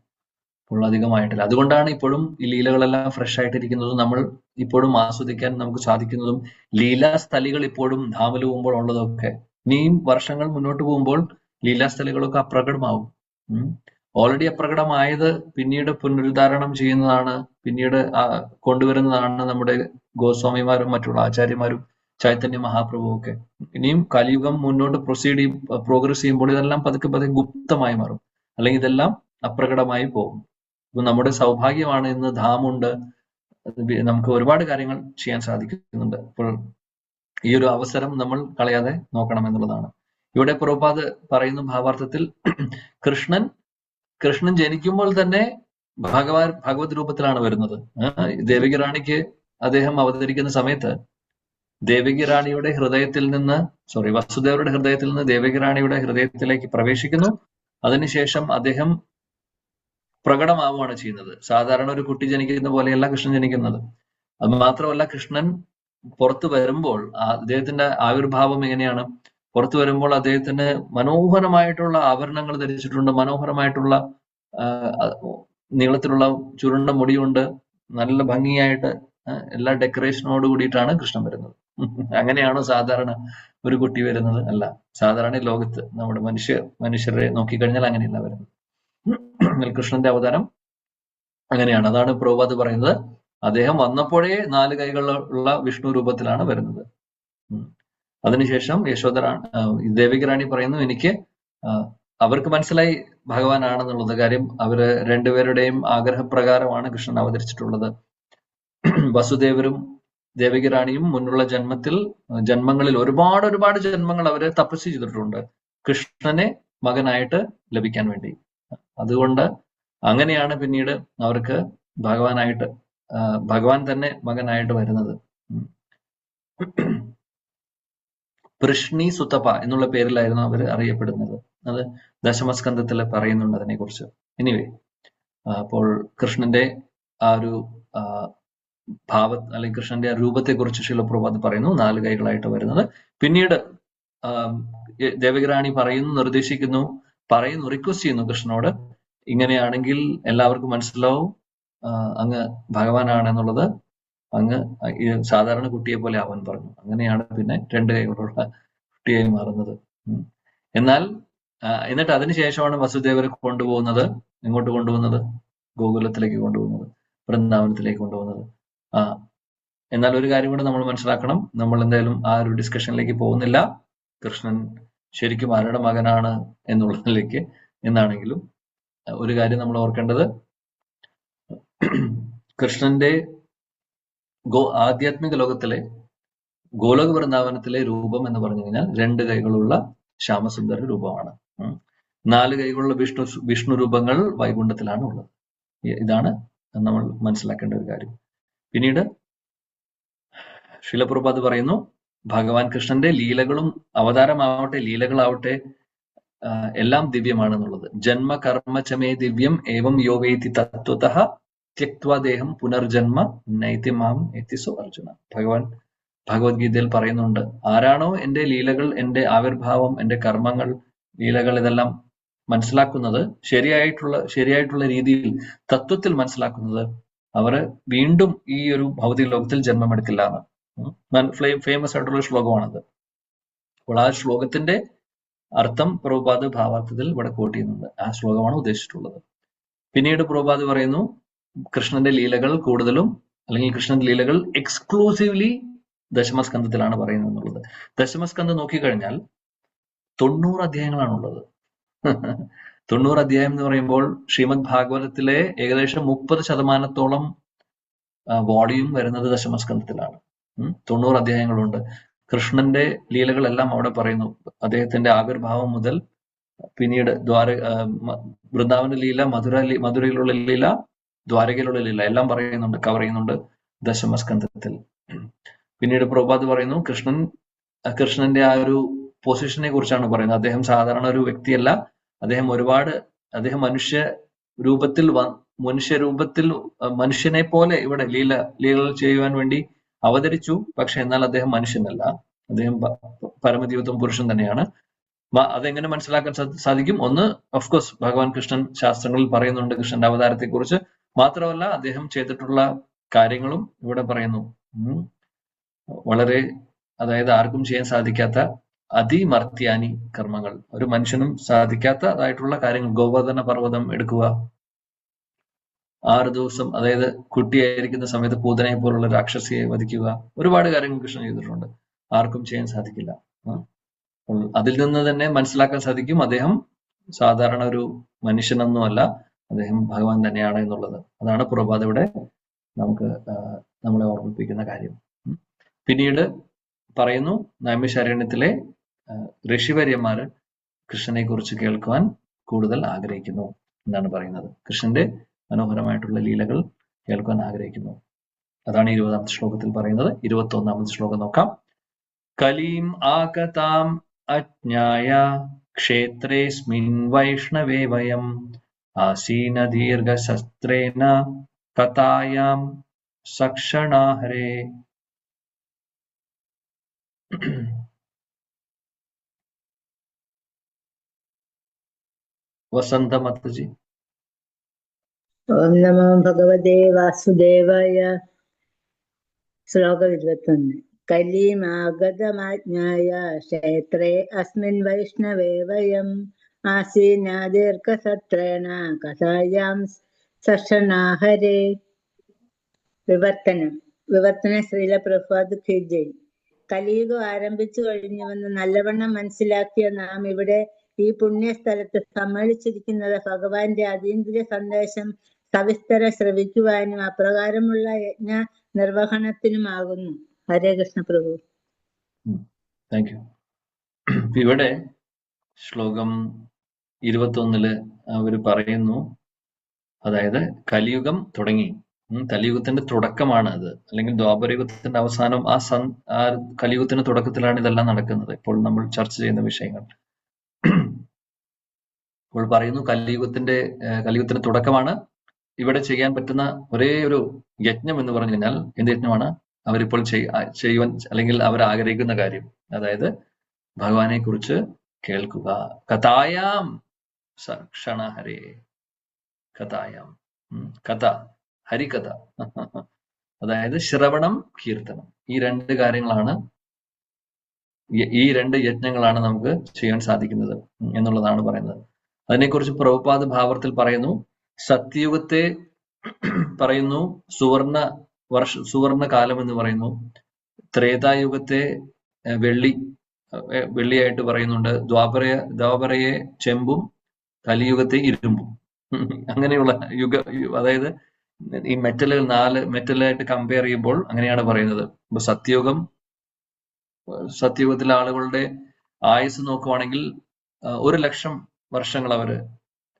അപ്പോൾ അധികമായിട്ടില്ല. അതുകൊണ്ടാണ് ഇപ്പോഴും ഈ ലീലകളെല്ലാം ഫ്രഷ് ആയിട്ടിരിക്കുന്നതും നമ്മൾ ഇപ്പോഴും ആസ്വദിക്കാൻ നമുക്ക് സാധിക്കുന്നതും. ലീലാസ്ഥലികൾ ഇപ്പോഴും ധാമല് പോകുമ്പോൾ ഉള്ളതൊക്കെ ഇനിയും വർഷങ്ങൾ മുന്നോട്ട് പോകുമ്പോൾ ലീലാസ്ഥലികളൊക്കെ അപ്രകടമാവും. ഓൾറെഡി അപ്രകടമായത് പിന്നീട് പുനരുദ്ധാരണം ചെയ്യുന്നതാണ്, പിന്നീട് കൊണ്ടുവരുന്നതാണ് നമ്മുടെ ഗോസ്വാമിമാരും മറ്റുള്ള ആചാര്യന്മാരും ചൈതന്യ മഹാപ്രഭുവും ഒക്കെ. ഇനിയും കലിയുഗം മുന്നോട്ട് പ്രോഗ്രസ് ചെയ്യുമ്പോൾ ഇതെല്ലാം പതുക്കെ ഗുപ്തമായി മാറും, അല്ലെങ്കിൽ ഇതെല്ലാം അപ്രകടമായി പോകും. ഇപ്പൊ നമ്മുടെ സൗഭാഗ്യമാണ് ഇന്ന് ധാമുണ്ട്, നമുക്ക് ഒരുപാട് കാര്യങ്ങൾ ചെയ്യാൻ സാധിക്കുന്നുണ്ട്. അപ്പോൾ ഈ ഒരു അവസരം നമ്മൾ കളയാതെ നോക്കണം എന്നുള്ളതാണ്. ഇവിടെ പ്രഭുപാദ് പറയുന്ന ഭാവാർത്ഥത്തിൽ കൃഷ്ണൻ ജനിക്കുമ്പോൾ തന്നെ ഭഗവത് രൂപത്തിലാണ് വരുന്നത്. ദേവകി റാണിക്ക് അദ്ദേഹം അവതരിക്കുന്ന സമയത്ത് ദേവകി ഹൃദയത്തിൽ നിന്ന് വസുദേവരുടെ ഹൃദയത്തിൽ നിന്ന് ദേവകി റാണിയുടെ ഹൃദയത്തിലേക്ക് പ്രവേശിക്കുന്നു. അതിനുശേഷം അദ്ദേഹം പ്രകടമാവുകയാണ് ചെയ്യുന്നത്. സാധാരണ ഒരു കുട്ടി ജനിക്കുന്ന പോലെയല്ല കൃഷ്ണൻ ജനിക്കുന്നത്. അത് മാത്രമല്ല, കൃഷ്ണൻ പുറത്തു വരുമ്പോൾ അദ്ദേഹത്തിന്റെ ആവിർഭാവം എങ്ങനെയാണ്? പുറത്തു വരുമ്പോൾ അദ്ദേഹത്തിന് മനോഹരമായിട്ടുള്ള ആഭരണങ്ങൾ ധരിച്ചിട്ടുണ്ട്, മനോഹരമായിട്ടുള്ള നീളത്തിലുള്ള ചുരുണ്ട മുടിയുണ്ട്, നല്ല ഭംഗിയായിട്ട് എല്ലാ ഡെക്കറേഷനോട് കൂടിയിട്ടാണ് കൃഷ്ണൻ വരുന്നത്. അങ്ങനെയാണോ സാധാരണ ഒരു കുട്ടി വരുന്നത്? അല്ല. സാധാരണ ലോകത്ത് നമ്മുടെ മനുഷ്യരെ നോക്കിക്കഴിഞ്ഞാൽ അങ്ങനെയല്ല വരുന്നത്. കൃഷ്ണന്റെ അവതാരം അങ്ങനെയാണ്. അതാണ് പ്രഭുപാദ് പറയുന്നത്, അദ്ദേഹം വന്നപ്പോഴേ 4 കൈകളുള്ള വിഷ്ണു രൂപത്തിലാണ് വരുന്നത്. അതിനുശേഷം ദേവകി റാണി പറയുന്നു, എനിക്ക് അവർക്ക് മനസ്സിലായി ഭഗവാനാണെന്നുള്ളത്. കാര്യം അവര് രണ്ടുപേരുടെയും ആഗ്രഹപ്രകാരമാണ് കൃഷ്ണൻ അവതരിച്ചിട്ടുള്ളത്. വസുദേവരും ദേവകി റാണിയും മുന്നുള്ള ജന്മങ്ങളിൽ ഒരുപാട് ജന്മങ്ങൾ അവര് തപസ് ചെയ്തിട്ടുണ്ട്. കൃഷ്ണനെ മകനായിട്ട് ലഭിക്കാൻ വേണ്ടി. അതുകൊണ്ട് അങ്ങനെയാണ് പിന്നീട് അവർക്ക് ഭഗവാൻ തന്നെ മകനായിട്ട് വരുന്നത്. പൃഷ്ണി സുതപ എന്നുള്ള പേരിലായിരുന്നു അവർ അറിയപ്പെടുന്നത്. അത് ദശമസ്കന്ധത്തിൽ പറയുന്നുണ്ട് അതിനെ കുറിച്ച്. എനിവേ, അപ്പോൾ കൃഷ്ണന്റെ ആ ഒരു അല്ലെങ്കിൽ കൃഷ്ണന്റെ രൂപത്തെ കുറിച്ച് ശീല പ്രഭുപാദ് പറയുന്നു, 4 കൈകളായിട്ട് വരുന്നത്. പിന്നീട് ദേവകിറാണി നിർദ്ദേശിക്കുന്നു, റിക്വസ്റ്റ് ചെയ്യുന്നു കൃഷ്ണനോട്, ഇങ്ങനെയാണെങ്കിൽ എല്ലാവർക്കും മനസ്സിലാവും അങ്ങ് ഭഗവാനാണെന്നുള്ളത്. അങ്ങ് സാധാരണ കുട്ടിയെ പോലെ ആവാൻ പറഞ്ഞു. അങ്ങനെയാണ് പിന്നെ 2 കൈകളുള്ള കുട്ടിയായി മാറുന്നത്. എന്നിട്ട് അതിനുശേഷമാണ് വസുദേവരെ കൊണ്ടുപോകുന്നത്. എങ്ങോട്ട് കൊണ്ടുപോകുന്നത്? ഗോകുലത്തിലേക്ക് കൊണ്ടുപോകുന്നത്, വൃന്ദാവനത്തിലേക്ക് കൊണ്ടുപോകുന്നത്. എന്നാൽ ഒരു കാര്യം കൂടെ നമ്മൾ മനസ്സിലാക്കണം. നമ്മൾ എന്തായാലും ആ ഒരു ഡിസ്കഷനിലേക്ക് പോകുന്നില്ല, കൃഷ്ണൻ ശരിക്കും ആരുടെ മകനാണ് എന്നുള്ളതിലേക്ക്. എന്നാണെങ്കിലും ഒരു കാര്യം നമ്മൾ ഓർക്കേണ്ടത്, കൃഷ്ണന്റെ ആധ്യാത്മിക ലോകത്തിലെ ഗോലോക വൃന്ദാവനത്തിലെ രൂപം എന്ന് പറഞ്ഞു കഴിഞ്ഞാൽ 2 കൈകളുള്ള ശ്യാമസുന്ദര രൂപമാണ്. 4 കൈകളുള്ള വിഷ്ണു രൂപങ്ങൾ വൈകുണ്ഠത്തിലാണ് ഉള്ളത്. ഇതാണ് നമ്മൾ മനസ്സിലാക്കേണ്ട ഒരു കാര്യം. പിന്നീട് ശിലപ്രഭുപാദ് പറയുന്നു, ഭഗവാൻ കൃഷ്ണന്റെ ലീലകളും അവതാരമാവട്ടെ ലീലകളാവട്ടെ എല്ലാം ദിവ്യമാണെന്നുള്ളത്. ജന്മ കർമ്മ ചമേ ദിവ്യം ഏവം യോവേതി തത്വതഃ ത്യക്വാദേഹം പുനർജന്മ നൈതിമാം എത്തിസോ അർജുന. ഭഗവാൻ ഭഗവത്ഗീതയിൽ പറയുന്നുണ്ട്, ആരാണോ എന്റെ ലീലകൾ, എന്റെ ആവിർഭാവം, എന്റെ കർമ്മങ്ങൾ, ലീലകൾ ഇതെല്ലാം മനസ്സിലാക്കുന്നത്, ശരിയായിട്ടുള്ള രീതിയിൽ തത്വത്തിൽ മനസ്സിലാക്കുന്നത്, അവര് വീണ്ടും ഈ ഒരു ഭൗതിക ലോകത്തിൽ ജന്മമെടുക്കില്ല എന്ന്. ഫേമസ് ആയിട്ടുള്ള ശ്ലോകമാണത്. അപ്പോൾ ആ ശ്ലോകത്തിന്റെ അർത്ഥം പ്രഭുപാദ് ഭാവാർത്ഥത്തിൽ ഇവിടെ കോട്ട് ചെയ്യുന്നുണ്ട്. ആ ശ്ലോകമാണ് ഉദ്ദേശിച്ചിട്ടുള്ളത്. പിന്നീട് പ്രഭുപാദ് പറയുന്നു, കൃഷ്ണന്റെ ലീലകൾ കൂടുതലും, അല്ലെങ്കിൽ കൃഷ്ണന്റെ ലീലകൾ എക്സ്ക്ലൂസീവ്ലി ദശമസ്കന്ധത്തിലാണ് പറയുന്നത് എന്നുള്ളത്. ദശമസ്കന്ധം നോക്കിക്കഴിഞ്ഞാൽ 90 അധ്യായങ്ങളാണുള്ളത്. 90 അധ്യായം എന്ന് പറയുമ്പോൾ ശ്രീമദ് ഭാഗവതത്തിലെ ഏകദേശം 30% വോളിയം വരുന്നത് ദശമസ്കന്ധത്തിലാണ്. 90 അധ്യായങ്ങളുണ്ട്. കൃഷ്ണന്റെ ലീലകളെല്ലാം അവിടെ പറയുന്നു. അദ്ദേഹത്തിന്റെ ആവിർഭാവം മുതൽ പിന്നീട് വൃന്ദാവന ലീല, മധുരയിലുള്ള ലീല, ദ്വാരകയിലുള്ള ലീല എല്ലാം കവർ ചെയ്യുന്നുണ്ട് ദശമസ്കന്ധത്തിൽ. പിന്നീട് പ്രഭുപാദ് പറയുന്നു, കൃഷ്ണന്റെ ആ ഒരു പൊസിഷനെ കുറിച്ചാണ് പറയുന്നത്. അദ്ദേഹം സാധാരണ ഒരു വ്യക്തിയല്ല. അദ്ദേഹം മനുഷ്യനെ പോലെ ഇവിടെ ലീലകൾ ചെയ്യുവാൻ വേണ്ടി അവതരിച്ചു. പക്ഷെ എന്നാൽ അദ്ദേഹം മനുഷ്യനല്ല, അദ്ദേഹം പരമദൈവത്വം പുരുഷൻ തന്നെയാണ്. അതെങ്ങനെ മനസ്സിലാക്കാൻ സാധിക്കും? ഒന്ന്, ഓഫ്കോഴ്സ് ഭഗവാൻ കൃഷ്ണൻ ശാസ്ത്രങ്ങളിൽ പറയുന്നുണ്ട് കൃഷ്ണന്റെ അവതാരത്തെ കുറിച്ച്. മാത്രമല്ല അദ്ദേഹം ചെയ്തിട്ടുള്ള കാര്യങ്ങളും ഇവിടെ പറയുന്നു. വളരെ, അതായത് ആർക്കും ചെയ്യാൻ സാധിക്കാത്ത അതിമർത്യാനി കർമ്മങ്ങൾ, ഒരു മനുഷ്യനും സാധിക്കാത്തതായിട്ടുള്ള കാര്യങ്ങൾ. ഗോവർദ്ധന പർവ്വതം എടുക്കുക, 6 ദിവസം, അതായത് കുട്ടിയായിരിക്കുന്ന സമയത്ത് പൂതനയെ പോലുള്ള രാക്ഷസിയെ വധിക്കുക, ഒരുപാട് കാര്യങ്ങൾ കൃഷ്ണൻ ചെയ്തിട്ടുണ്ട്. ആർക്കും ചെയ്യാൻ സാധിക്കില്ല. അതിൽ നിന്ന് തന്നെ മനസ്സിലാക്കാൻ സാധിക്കും അദ്ദേഹം സാധാരണ ഒരു മനുഷ്യനൊന്നുമല്ല, അദ്ദേഹം ഭഗവാൻ തന്നെയാണ് എന്നുള്ളത്. അതാണ് പ്രഭുപാദ് ഇവിടെ നമ്മളെ ഓർമ്മിപ്പിക്കുന്ന കാര്യം. പിന്നീട് പറയുന്നു, നൈമിഷാരണ്യത്തിലെ ഋഷിവര്യന്മാര് കൃഷ്ണനെ കുറിച്ച് കേൾക്കുവാൻ കൂടുതൽ ആഗ്രഹിക്കുന്നു എന്നാണ് പറയുന്നത്. കൃഷ്ണന്റെ മനോഹരമായിട്ടുള്ള ലീലകൾ കേൾക്കുവാൻ ആഗ്രഹിക്കുന്നു. അതാണ് 20ാമത്തെ ശ്ലോകത്തിൽ പറയുന്നത്. 21ാമത്തെ ശ്ലോകം നോക്കാം. കലീം ആകതാം അജ്ഞായ ക്ഷേത്രേസ്മിൻ വൈഷ്ണവേ വയം ആസീന ദീർഘശസ്ത്രേണ കഥായാം സക്ഷണാഹരേ. വസന്ത മത്തജി. ഓം നമോ ഭഗവതേ വാസുദേവായ. ശ്ലോകം 21. കലീമാഗതമാജ്ഞായ ക്ഷേത്രേ അസ്മിൻ വൈഷ്ണവേ വയം ആസീന ദീർഘസത്രേണ കഥായാം സക്ഷണാഹരേ. വിവർത്തന ശ്രീല പ്രഭുപാദ് കി ജയ്. കലിയുഗം ആരംഭിച്ചു കഴിഞ്ഞുവെന്ന് നല്ലവണ്ണം മനസ്സിലാക്കിയ നാം ഇവിടെ ഈ പുണ്യസ്ഥലത്ത് സമ്മേളിച്ചിരിക്കുന്നത് ഭഗവാന്റെ അതീന്ദ്രിയ സന്ദേശം സവിസ്തരം ശ്രവിക്കുവാനും അപ്രകാരമുള്ള യജ്ഞ നിർവഹണത്തിനുമാകുന്നു. ഹരേ കൃഷ്ണ പ്രഭു. Thank you. ഇവിടെ ശ്ലോകം 21 അവര് പറയുന്നു, അതായത് കലിയുഗം തുടങ്ങി. കലിയുഗത്തിന്റെ തുടക്കമാണ് അത്, അല്ലെങ്കിൽ ദ്വാപരയുഗത്തിന്റെ അവസാനം. ആ കലിയുഗത്തിന്റെ തുടക്കത്തിലാണ് ഇതെല്ലാം നടക്കുന്നത്, ഇപ്പോൾ നമ്മൾ ചർച്ച ചെയ്യുന്ന വിഷയങ്ങൾ. ഇപ്പോൾ പറയുന്നു കലിയുഗത്തിന്റെ തുടക്കമാണ്. ഇവിടെ ചെയ്യാൻ പറ്റുന്ന ഒരേ ഒരു യജ്ഞം എന്ന് പറഞ്ഞു കഴിഞ്ഞാൽ എന്ത് യജ്ഞമാണ്? അവരിപ്പോൾ ചെയ്യുവാൻ അല്ലെങ്കിൽ അവർ ആഗ്രഹിക്കുന്ന കാര്യം, അതായത് ഭഗവാനെ കുറിച്ച് കേൾക്കുക. കഥായാം ക്ഷണഹരേ, കഥായാം, കഥ, ഹരികഥ, അതായത് ശ്രവണം, കീർത്തനം. ഈ രണ്ട് കാര്യങ്ങളാണ്, ഈ രണ്ട് യജ്ഞങ്ങളാണ് നമുക്ക് ചെയ്യാൻ സാധിക്കുന്നത് എന്നുള്ളതാണ് പറയുന്നത്. അതിനെക്കുറിച്ച് പ്രഭുപാദ് ഭാവർത്തിൽ പറയുന്നു, സത്യയുഗത്തെ പറയുന്നു സുവർണ കാലം എന്ന് പറയുന്നു, ത്രേതായുഗത്തെ വെള്ളിയായിട്ട് പറയുന്നുണ്ട്, ദ്വാപരയെ ചെമ്പും കലിയുഗത്തെ ഇരുമ്പും. അങ്ങനെയുള്ള അതായത് ഈ മെറ്റലുകൾ 4 മെറ്റലായിട്ട് കമ്പയർ ചെയ്യുമ്പോൾ അങ്ങനെയാണ് പറയുന്നത്. ഇപ്പൊ സത്യയുഗത്തിലെ ആളുകളുടെ ആയുസ് നോക്കുവാണെങ്കിൽ 1,00,000 വർഷങ്ങൾ അവര്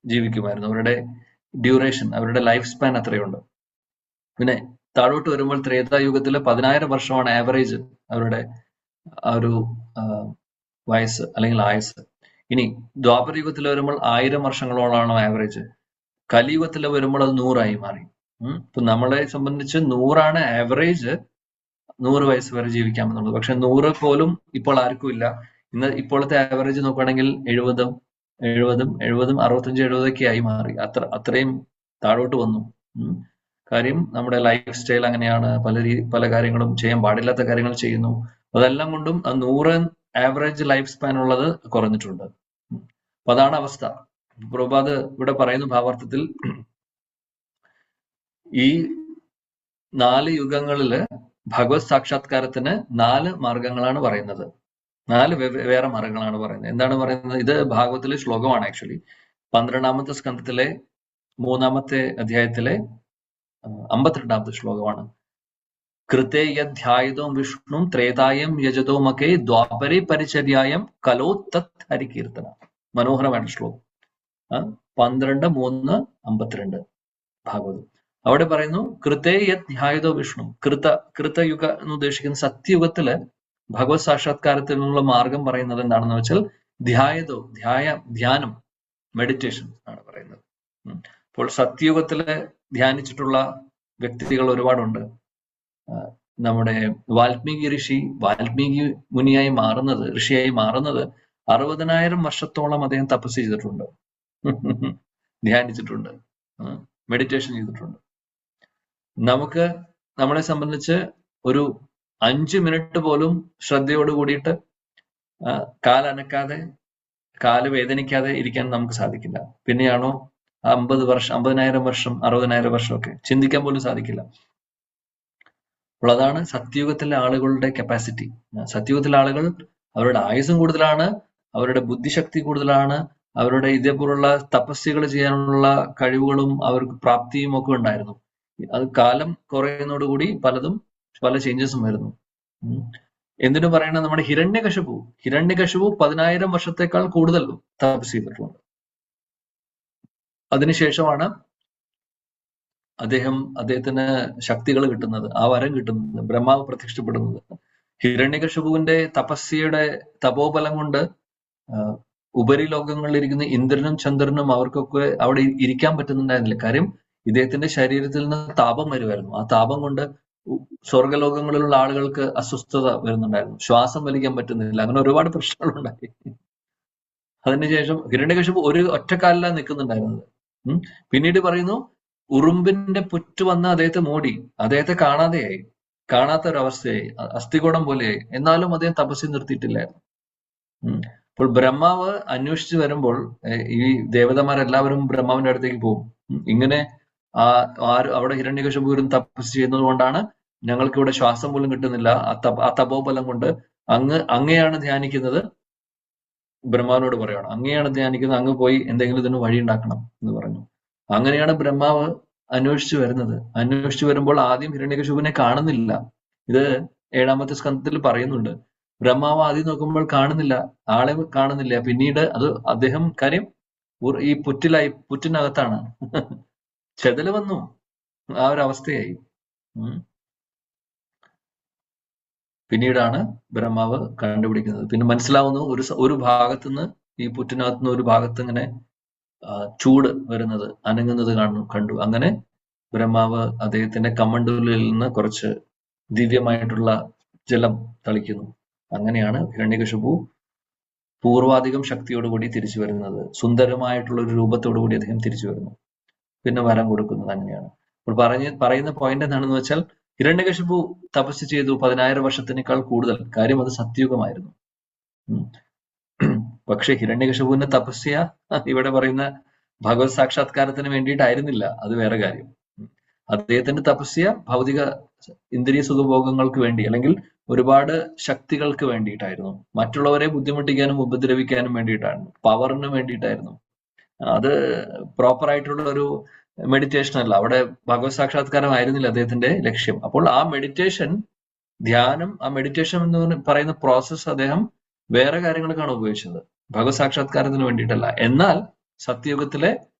ജീവിക്കുമായിരുന്നു. അവരുടെ ഡ്യൂറേഷൻ, അവരുടെ ലൈഫ് സ്പാൻ അത്രയുണ്ട്. പിന്നെ താഴോട്ട് വരുമ്പോൾ ത്രേതായുഗത്തില് 10,000 വർഷമാണ് ആവറേജ് അവരുടെ ആ ഒരു വയസ്സ് അല്ലെങ്കിൽ ആയുസ്. ഇനി ദ്വാപരയുഗത്തിൽ വരുമ്പോൾ 1000 വർഷങ്ങളോളാണ് ആവറേജ്. കലിയുഗത്തിൽ വരുമ്പോൾ അത് 100 മാറി. ഇപ്പൊ നമ്മളെ സംബന്ധിച്ച് 100 ആവറേജ്, 100 വയസ്സ് വരെ ജീവിക്കാമെന്നുള്ളത്. പക്ഷെ 100 പോലും ഇപ്പോൾ ആർക്കും ഇല്ല. ഇപ്പോഴത്തെ ആവറേജ് നോക്കുകയാണെങ്കിൽ 70, 65, 70 ആയി മാറി. അത്രയും താഴോട്ട് വന്നു. കാര്യം നമ്മുടെ ലൈഫ് സ്റ്റൈൽ അങ്ങനെയാണ്, പല കാര്യങ്ങളും ചെയ്യാൻ പാടില്ലാത്ത കാര്യങ്ങൾ ചെയ്യുന്നു. അതെല്ലാം കൊണ്ടും 100 ആവറേജ് ലൈഫ് സ്പാൻ ഉള്ളത് കുറഞ്ഞിട്ടുണ്ട്. അപ്പൊ അതാണ് അവസ്ഥ. പ്രഭുപാദ് ഇവിടെ പറയുന്ന ഭാവാർത്ഥത്തിൽ ഈ 4 യുഗങ്ങളില് ഭഗവത് സാക്ഷാത്കാരത്തിന് 4 മാർഗങ്ങളാണ് പറയുന്നത്. 4 വേറെ മാർഗങ്ങളാണ് പറയുന്നത്. എന്താണ് പറയുന്നത്? ഇത് ഭാഗവത്തിലെ ശ്ലോകമാണ്. ആക്ച്വലി 12ാമത്തെ സ്കന്ധത്തിലെ 3ാമത്തെ അധ്യായത്തിലെ 52ാമത്തെ ശ്ലോകമാണ്. കൃതേ യധ്യായതോ വിഷ്ണു ത്രേതായം യജതോ മകേ ദ്വാപരേ പരിചര്യായം കലോ തത് ഹരികീർത്തന. മനോഹരമായിട്ട് ശ്ലോകം. 12:3:52 ഭാഗവതം. അവിടെ പറയുന്നു, കൃതേ യധ്യായതോ വിഷ്ണു. കൃതയുഗ എന്ന് ഉദ്ദേശിക്കുന്ന സത്യയുഗത്തില് ഭഗവത് സാക്ഷാത്കാരത്തിനുള്ള മാർഗം പറയുന്നത് എന്താണെന്ന് വെച്ചാൽ ധ്യാനം, മെഡിറ്റേഷൻ ആണ് പറയുന്നത്. അപ്പോൾ സത്യയുഗത്തില് ധ്യാനിച്ചിട്ടുള്ള വ്യക്തികൾ ഒരുപാടുണ്ട്. നമ്മുടെ വാൽമീകി മുനിയായി മാറുന്നത്, ഋഷിയായി മാറുന്നത് 60,000 വർഷത്തോളം അദ്ദേഹം തപസ് ചെയ്തിട്ടുണ്ട്, ധ്യാനിച്ചിട്ടുണ്ട്, മെഡിറ്റേഷൻ ചെയ്തിട്ടുണ്ട്. നമ്മളെ സംബന്ധിച്ച് ഒരു 5 മിനിറ്റ് പോലും ശ്രദ്ധയോട് കൂടിയിട്ട് കാലനക്കാതെ, കാല് വേദനിക്കാതെ ഇരിക്കാൻ നമുക്ക് സാധിക്കില്ല. പിന്നെയാണോ 50,000 വർഷം, 60,000 വർഷമൊക്കെ ചിന്തിക്കാൻ പോലും സാധിക്കില്ല. അപ്പോൾ അതാണ് സത്യയുഗത്തിലെ ആളുകളുടെ കപ്പാസിറ്റി. സത്യയുഗത്തിലെ ആളുകൾ അവരുടെ ആയുസ്സും കൂടുതലാണ്, അവരുടെ ബുദ്ധിശക്തി കൂടുതലാണ്, അവരുടെ ഇതേപോലുള്ള തപസ്യകൾ ചെയ്യാനുള്ള കഴിവുകളും അവർക്ക് പ്രാപ്തിയും ഒക്കെ ഉണ്ടായിരുന്നു. അത് കാലം കുറയുന്നതോടുകൂടി പല ചേഞ്ചസും വരുന്നു. എന്തിനു പറയണ, നമ്മുടെ ഹിരണ്യകശിപു 10,000 വർഷത്തേക്കാൾ കൂടുതൽ തപസ് ചെയ്തിട്ടുണ്ട്. അതിനുശേഷമാണ് അദ്ദേഹത്തിന് ശക്തികൾ കിട്ടുന്നത്, ആ വരം കിട്ടുന്നത്, ബ്രഹ്മാവ് പ്രത്യക്ഷപ്പെടുന്നത്. ഹിരണ്യകശിപുവിന്റെ തപോബലം കൊണ്ട് ഉപരിലോകങ്ങളിൽ ഇരിക്കുന്ന ഇന്ദ്രനും ചന്ദ്രനും അവർക്കൊക്കെ അവിടെ ഇരിക്കാൻ പറ്റുന്നുണ്ടായിരുന്നില്ല. കാര്യം ഇദ്ദേഹത്തിന്റെ ശരീരത്തിൽ നിന്ന് താപം വരുമായിരുന്നു. ആ താപം കൊണ്ട് സ്വർഗലോകങ്ങളിലുള്ള ആളുകൾക്ക് അസ്വസ്ഥത വരുന്നുണ്ടായിരുന്നു, ശ്വാസം വലിക്കാൻ പറ്റുന്നില്ല, അങ്ങനെ ഒരുപാട് പ്രശ്നങ്ങളുണ്ടായി. അതിനുശേഷം ഹിരണ്യകശിപു ഒരു ഒറ്റക്കാലിലാണ് നിൽക്കുന്നുണ്ടായിരുന്നത്. പിന്നീട് പറയുന്നു, ഉറുമ്പിന്റെ പുറ്റ് വന്ന് അദ്ദേഹത്തെ മൂടി, അദ്ദേഹത്തെ കാണാത്ത ഒരവസ്ഥയായി, അസ്ഥികൂടം പോലെയായി. എന്നാലും അദ്ദേഹം തപസ്സിൽ നിർത്തിയിട്ടില്ലായിരുന്നു. അപ്പോൾ ബ്രഹ്മാവ് അന്വേഷിച്ചു വരുമ്പോൾ ഈ ദേവതമാരെല്ലാവരും ബ്രഹ്മാവിന്റെ അടുത്തേക്ക് പോകും. ഇങ്ങനെ അവിടെ ഹിരണ്യകശിപു തപസ് ചെയ്യുന്നത് കൊണ്ടാണ് ഞങ്ങൾക്ക് ഇവിടെ ശ്വാസം പോലും കിട്ടുന്നില്ല, ആ തപോബലം കൊണ്ട് അങ്ങയാണ് ധ്യാനിക്കുന്നത്. ബ്രഹ്മാവിനോട് പറയണം, അങ്ങയാണ് ധ്യാനിക്കുന്നത്, അങ്ങ് പോയി എന്തെങ്കിലും ഇതിന് വഴി ഉണ്ടാക്കണം എന്ന് പറഞ്ഞു. അങ്ങനെയാണ് ബ്രഹ്മാവ് അന്വേഷിച്ചു വരുന്നത്. അന്വേഷിച്ചു വരുമ്പോൾ ആദ്യം ഹിരണ്യകശിപുവിനെ കാണുന്നില്ല. ഇത് 7ാമത്തെ സ്കന്ധത്തിൽ പറയുന്നുണ്ട്. ബ്രഹ്മാവ് ആദ്യം നോക്കുമ്പോൾ കാണുന്നില്ല, ആളെ കാണുന്നില്ല. പിന്നീട് അത് അദ്ദേഹം കാര്യം ഈ പുറ്റിനകത്താണ്. ചെതല് വന്നു, ആ ഒരു അവസ്ഥയായി. പിന്നീടാണ് ബ്രഹ്മാവ് കണ്ടുപിടിക്കുന്നത്. പിന്നെ മനസ്സിലാവുന്നു ഒരു ഭാഗത്തുനിന്ന് ഈ പുറ്റിനകത്തുനിന്ന് ഒരു ഭാഗത്ത് ഇങ്ങനെ ചൂട് വരുന്നത്, അനങ്ങുന്നത് കണ്ടു. അങ്ങനെ ബ്രഹ്മാവ് അദ്ദേഹത്തിന്റെ കമണ്ഡലിൽ നിന്ന് കുറച്ച് ദിവ്യമായിട്ടുള്ള ജലം തളിക്കുന്നു. അങ്ങനെയാണ് ഹിരണ്യകശിപു പൂർവാധികം ശക്തിയോടുകൂടി തിരിച്ചു വരുന്നത്. സുന്ദരമായിട്ടുള്ള ഒരു രൂപത്തോടുകൂടി അദ്ദേഹം തിരിച്ചു വരുന്നു. പിന്നെ വരം കൊടുക്കുന്നത് അങ്ങനെയാണ്. അപ്പോൾ പറയുന്ന പോയിന്റ് എന്താണെന്ന് വെച്ചാൽ, ഹിരണ്യകശിപു തപസ് ചെയ്തു 10,000 വർഷത്തിനേക്കാൾ കൂടുതൽ. കാര്യം അത് സത്യുഗമായിരുന്നു. പക്ഷെ ഹിരണ്യകശിപുവിന്റെ തപസ്യ ഇവിടെ പറയുന്ന ഭഗവത് സാക്ഷാത്കാരത്തിന് വേണ്ടിയിട്ടായിരുന്നില്ല. അത് വേറെ കാര്യം. അദ്ദേഹത്തിന്റെ തപസ്യ ഭൗതിക ഇന്ദ്രിയ സുഖഭോഗങ്ങൾക്ക് വേണ്ടി, അല്ലെങ്കിൽ ഒരുപാട് ശക്തികൾക്ക് വേണ്ടിയിട്ടായിരുന്നു. മറ്റുള്ളവരെ ബുദ്ധിമുട്ടിക്കാനും ഉപദ്രവിക്കാനും വേണ്ടിയിട്ടായിരുന്നു. പവറിന് വേണ്ടിയിട്ടായിരുന്നു. അത് പ്രോപ്പർ ആയിട്ടുള്ള ഒരു മെഡിറ്റേഷൻ അല്ല. അവിടെ ഭഗവത് സാക്ഷാത്കാരം ആയിരുന്നില്ല അദ്ദേഹത്തിന്റെ ലക്ഷ്യം. അപ്പോൾ ആ മെഡിറ്റേഷൻ, ധ്യാനം, ആ മെഡിറ്റേഷൻ എന്ന് പറയുന്ന പ്രോസസ്സ് അദ്ദേഹം വേറെ കാര്യങ്ങൾക്കാണ് ഉപയോഗിച്ചത്, ഭഗവത് സാക്ഷാത്കാരത്തിന് വേണ്ടിയിട്ടല്ല. എന്നാൽ സത്യയുഗത്തിലെ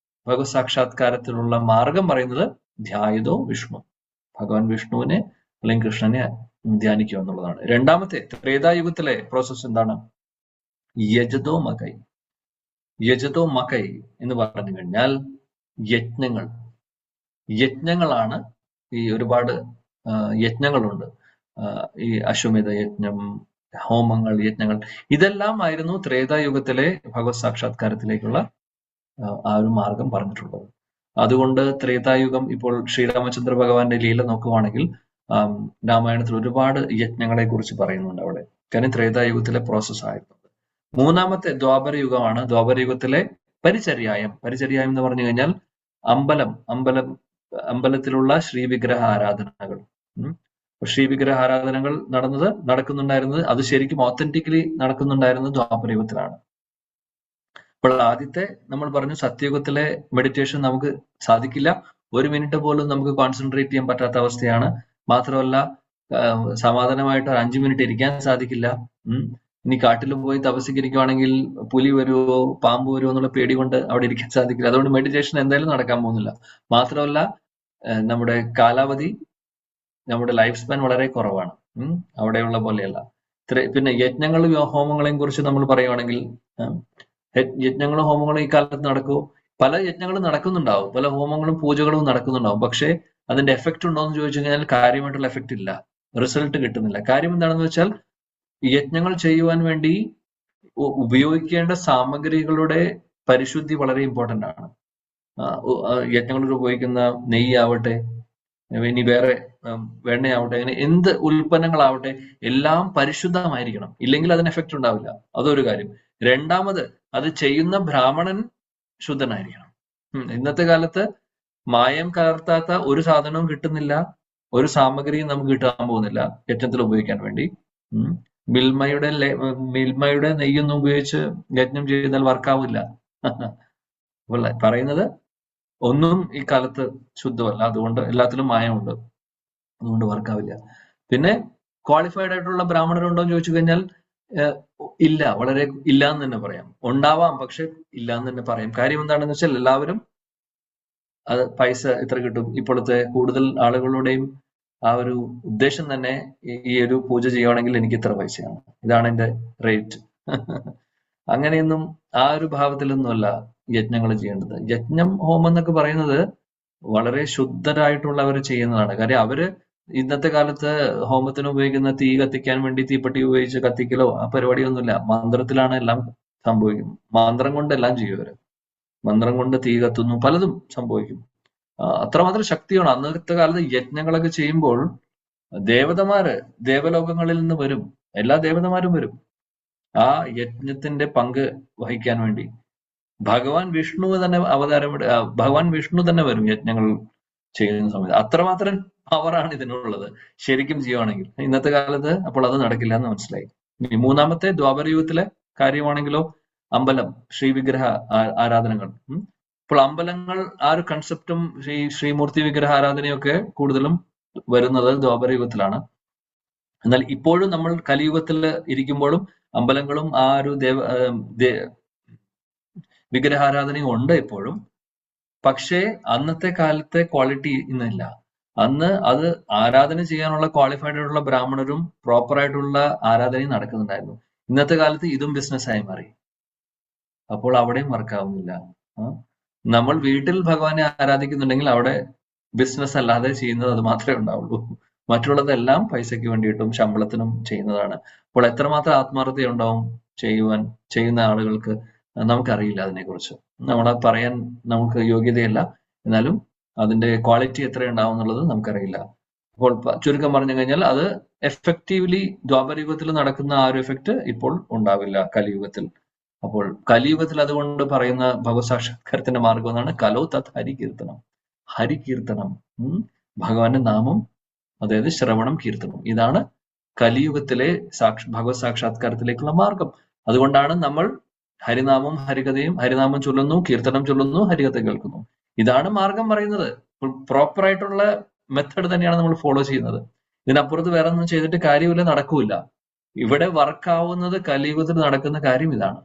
ഭഗവത് സാക്ഷാത്കാരത്തിനുള്ള മാർഗം പറയുന്നത് ധ്യായതോ വിഷ്ണു, ഭഗവാൻ വിഷ്ണുവിനെ അല്ലെങ്കിൽ കൃഷ്ണനെ ധ്യാനിക്കുക എന്നുള്ളതാണ്. രണ്ടാമത്തെ ത്രേതായുഗത്തിലെ പ്രോസസ് എന്താണ്? യജതോ മകൈ. യജതോ മകൈ എന്ന് പറഞ്ഞു കഴിഞ്ഞാൽ യജ്ഞങ്ങളാണ്. ഈ ഒരുപാട് യജ്ഞങ്ങളുണ്ട്. ഈ അശ്വമേധ യജ്ഞം, ഹോമങ്ങൾ, യജ്ഞങ്ങൾ, ഇതെല്ലാം ആയിരുന്നു ത്രേതായുഗത്തിലെ ഭഗവത് സാക്ഷാത്കാരത്തിലേക്കുള്ള ആ ഒരു മാർഗം പറഞ്ഞിട്ടുള്ളത്. അതുകൊണ്ട് ത്രേതായുഗം, ഇപ്പോൾ ശ്രീരാമചന്ദ്ര ഭഗവാന്റെ ലീല നോക്കുവാണെങ്കിൽ രാമായണത്തിൽ ഒരുപാട് യജ്ഞങ്ങളെ കുറിച്ച് പറയുന്നുണ്ട് അവിടെ. കാര്യം ത്രേതായുഗത്തിലെ പ്രോസസ് ആയിരുന്നു. മൂന്നാമത്തെ ദ്വാപരയുഗമാണ്. ദ്വാപരയുഗത്തിലെ പരിചര്യായം എന്ന് പറഞ്ഞു കഴിഞ്ഞാൽ അമ്പലത്തിലുള്ള ശ്രീവിഗ്രഹ ആരാധനകൾ. ശ്രീവിഗ്രഹ ആരാധനകൾ നടക്കുന്നുണ്ടായിരുന്നത്, അത് ശരിക്കും ഓത്തന്റിക്കലി നടക്കുന്നുണ്ടായിരുന്നത് ദ്വാപരയുഗത്തിലാണ്. അപ്പോൾ ആദ്യത്തെ നമ്മൾ പറഞ്ഞു സത്യയുഗത്തിലെ മെഡിറ്റേഷൻ നമുക്ക് സാധിക്കില്ല. 1 മിനിറ്റ് പോലും നമുക്ക് കോൺസെൻട്രേറ്റ് ചെയ്യാൻ പറ്റാത്ത അവസ്ഥയാണ്. മാത്രമല്ല സമാധാനമായിട്ട് 5 മിനിറ്റ് ഇരിക്കാൻ സാധിക്കില്ല. ഇനി കാട്ടിൽ പോയി തപസ്സിരിക്കുവാണെങ്കിൽ പുലി വരുമോ പാമ്പ് വരുമോ എന്നുള്ള പേടി കൊണ്ട് അവിടെ ഇരിക്കാൻ സാധിക്കില്ല. അതുകൊണ്ട് മെഡിറ്റേഷൻ എന്തായാലും നടക്കാൻ പോകുന്നില്ല. മാത്രമല്ല നമ്മുടെ കാലാവധി, നമ്മുടെ ലൈഫ് സ്പാൻ വളരെ കുറവാണ്. അവിടെയുള്ള പോലെയല്ല. പിന്നെ യജ്ഞങ്ങളും ഹോമങ്ങളെയും കുറിച്ച് നമ്മൾ പറയുവാണെങ്കിൽ, യജ്ഞങ്ങളും ഹോമങ്ങളും ഈ കാലത്ത് നടക്കുമോ? പല യജ്ഞങ്ങളും നടക്കുന്നുണ്ടാവും, പല ഹോമങ്ങളും പൂജകളും നടക്കുന്നുണ്ടാവും. പക്ഷെ അതിന്റെ എഫക്റ്റ് ഉണ്ടോ എന്ന് ചോദിച്ചു കഴിഞ്ഞാൽ കാര്യമായിട്ടുള്ള എഫക്റ്റ് ഇല്ല, റിസൾട്ട് കിട്ടുന്നില്ല. കാര്യം എന്താണെന്ന് വെച്ചാൽ, യജ്ഞങ്ങൾ ചെയ്യുവാൻ വേണ്ടി ഉപയോഗിക്കേണ്ട സാമഗ്രികളുടെ പരിശുദ്ധി വളരെ ഇമ്പോർട്ടന്റ് ആണ്. യജ്ഞങ്ങളിൽ ഉപയോഗിക്കുന്ന നെയ്യാവട്ടെ, ഇനി വേറെ വെണ്ണയാവട്ടെ, അങ്ങനെ എന്ത് ഉൽപ്പന്നങ്ങളാവട്ടെ, എല്ലാം പരിശുദ്ധമായിരിക്കണം. ഇല്ലെങ്കിൽ അതിന് എഫക്റ്റ് ഉണ്ടാവില്ല. അതൊരു കാര്യം. രണ്ടാമത്, അത് ചെയ്യുന്ന ബ്രാഹ്മണൻ ശുദ്ധനായിരിക്കണം. ഇന്നത്തെ കാലത്ത് മായം കലർത്താത്ത ഒരു സാധനവും കിട്ടുന്നില്ല, ഒരു സാമഗ്രിയും നമുക്ക് കിട്ടാൻ പോകുന്നില്ല യജ്ഞത്തിൽ ഉപയോഗിക്കാൻ വേണ്ടി. മിൽമയുടെ നെയ്യൊന്നും ഉപയോഗിച്ച് യജ്ഞം ചെയ്താൽ വർക്കാവില്ല. പറയുന്നത് ഒന്നും ഈ കാലത്ത് ശുദ്ധമല്ല, അതുകൊണ്ട് എല്ലാത്തിലും മായമുണ്ട്, അതുകൊണ്ട് വർക്കാവില്ല. പിന്നെ ക്വാളിഫൈഡ് ആയിട്ടുള്ള ബ്രാഹ്മണരുണ്ടോ എന്ന് ചോദിച്ചു കഴിഞ്ഞാൽ ഇല്ല, വളരെ ഇല്ല എന്ന് തന്നെ പറയാം. ഉണ്ടാവാം, പക്ഷെ ഇല്ല എന്ന് തന്നെ പറയാം. കാര്യം എന്താണെന്ന് വെച്ചാൽ, എല്ലാവരും അത് പൈസ എത്ര കിട്ടും, ഇപ്പോഴത്തെ കൂടുതൽ ആളുകളുടെയും ആ ഒരു ഉദ്ദേശം തന്നെ ഈ ഒരു പൂജ ചെയ്യുവാണെങ്കിൽ എനിക്ക് ഇത്ര പൈസയാണ്, ഇതാണ് എന്റെ റേറ്റ്. അങ്ങനെയൊന്നും ആ ഒരു ഭാവത്തിലൊന്നുമല്ല യജ്ഞങ്ങൾ ചെയ്യേണ്ടത്. യജ്ഞം, ഹോമം എന്നൊക്കെ പറയുന്നത് വളരെ ശുദ്ധരായിട്ടുള്ളവർ ചെയ്യുന്നതാണ്. കാര്യം അവര് ഇന്നത്തെ കാലത്ത് ഹോമത്തിന് ഉപയോഗിക്കുന്ന തീ കത്തിക്കാൻ വേണ്ടി തീപ്പെട്ടി ഉപയോഗിച്ച് കത്തിക്കലോ ആ പരിപാടിയൊന്നുമില്ല. മന്ത്രത്തിലാണ് എല്ലാം സംഭവിക്കുന്നത്. മന്ത്രം കൊണ്ട് എല്ലാം ചെയ്യും അവര്. മന്ത്രം കൊണ്ട് തീ കത്തുന്നു, പലതും സംഭവിക്കും. അത്രമാത്രം ശക്തിയാണ്. അന്നത്തെ കാലത്ത് യജ്ഞങ്ങളൊക്കെ ചെയ്യുമ്പോൾ ദേവതമാര് ദേവലോകങ്ങളിൽ നിന്ന് വരും, എല്ലാ ദേവതമാരും വരും ആ യജ്ഞത്തിന്റെ പങ്ക് വഹിക്കാൻ വേണ്ടി. ഭഗവാൻ വിഷ്ണു തന്നെ ഭഗവാൻ വിഷ്ണു തന്നെ വരും യജ്ഞങ്ങൾ ചെയ്യുന്ന സമയത്ത്. അത്രമാത്രം പവറാണ് ഇതിനുള്ളത് ശരിക്കും ചെയ്യുവാണെങ്കിൽ. ഇന്നത്തെ കാലത്ത് അപ്പോൾ അത് നടക്കില്ല എന്ന് മനസ്സിലായി. മൂന്നാമത്തെ ദ്വാപരയുഗത്തിലെ കാര്യമാണെങ്കിലോ അമ്പലം, ശ്രീവിഗ്രഹ ആരാധനകൾ. ഇപ്പോൾ അമ്പലങ്ങൾ, ആ ഒരു കൺസെപ്റ്റും ശ്രീമൂർത്തി വിഗ്രഹ ആരാധനയൊക്കെ കൂടുതലും വരുന്നത് ദ്വാപരയുഗത്തിലാണ്. എന്നാൽ ഇപ്പോഴും നമ്മൾ കലിയുഗത്തിൽ ഇരിക്കുമ്പോഴും അമ്പലങ്ങളും ആ ഒരു വിഗ്രഹാരാധനയും ഉണ്ട് ഇപ്പോഴും. പക്ഷേ അന്നത്തെ കാലത്തെ ക്വാളിറ്റി ഇന്നില്ല. അന്ന് അത് ആരാധന ചെയ്യാനുള്ള ക്വാളിഫൈഡ് ആയിട്ടുള്ള ബ്രാഹ്മണരും പ്രോപ്പർ ആയിട്ടുള്ള ആരാധനയും നടക്കുന്നുണ്ടായിരുന്നു. ഇന്നത്തെ കാലത്ത് ഇതും ബിസിനസ്സായി മാറി. അപ്പോൾ അവിടെയും വർക്കാവുന്നില്ല. നമ്മൾ വീട്ടിൽ ഭഗവാനെ ആരാധിക്കുന്നുണ്ടെങ്കിൽ അവിടെ ബിസിനസ് അല്ലാതെ ചെയ്യുന്നത് അത് മാത്രമേ ഉണ്ടാവുള്ളൂ. മറ്റുള്ളതെല്ലാം പൈസയ്ക്ക് വേണ്ടിയിട്ടും ശമ്പളത്തിനും ചെയ്യുന്നതാണ്. അപ്പോൾ എത്രമാത്രം ആത്മാർത്ഥതയുണ്ടാവും ചെയ്യുന്ന ആളുകൾക്ക് നമുക്കറിയില്ല. അതിനെക്കുറിച്ച് നമ്മളത് പറയാൻ നമുക്ക് യോഗ്യതയല്ല. എന്നാലും അതിന്റെ ക്വാളിറ്റി എത്ര ഉണ്ടാവും എന്നുള്ളത് നമുക്കറിയില്ല. അപ്പോൾ ചുരുക്കം പറഞ്ഞു കഴിഞ്ഞാൽ അത് എഫക്റ്റീവ്ലി ദ്വാപരയുഗത്തിൽ നടക്കുന്ന ആ ഒരു എഫക്റ്റ് ഇപ്പോൾ ഉണ്ടാവില്ല കലിയുഗത്തിൽ. അപ്പോൾ കലിയുഗത്തിൽ അതുകൊണ്ട് പറയുന്ന ഭഗവത് സാക്ഷാത്കാരത്തിന്റെ മാർഗം എന്നാണ് കലോ തത് ഹരികീർത്തനം. ഹരികീർത്തനം, ഭഗവാന്റെ നാമം, അതായത് ശ്രവണം, കീർത്തനം. ഇതാണ് കലിയുഗത്തിലെ ഭഗവത് സാക്ഷാത്കാരത്തിലേക്കുള്ള മാർഗം. അതുകൊണ്ടാണ് നമ്മൾ ഹരിനാമം ഹരികഥയും ഹരിനാമം ചൊല്ലുന്നു, കീർത്തനം ചൊല്ലുന്നു, ഹരികഥ കേൾക്കുന്നു. ഇതാണ് മാർഗം പറയുന്നത്. പ്രോപ്പർ ആയിട്ടുള്ള മെത്തഡ് തന്നെയാണ് നമ്മൾ ഫോളോ ചെയ്യുന്നത്. ഇതിനപ്പുറത്ത് വേറെ ഒന്നും ചെയ്തിട്ട് കാര്യമില്ല, നടക്കൂല. ഇവിടെ വർക്കാവുന്നത് കലിയുഗത്തിൽ നടക്കുന്ന കാര്യം ഇതാണ്.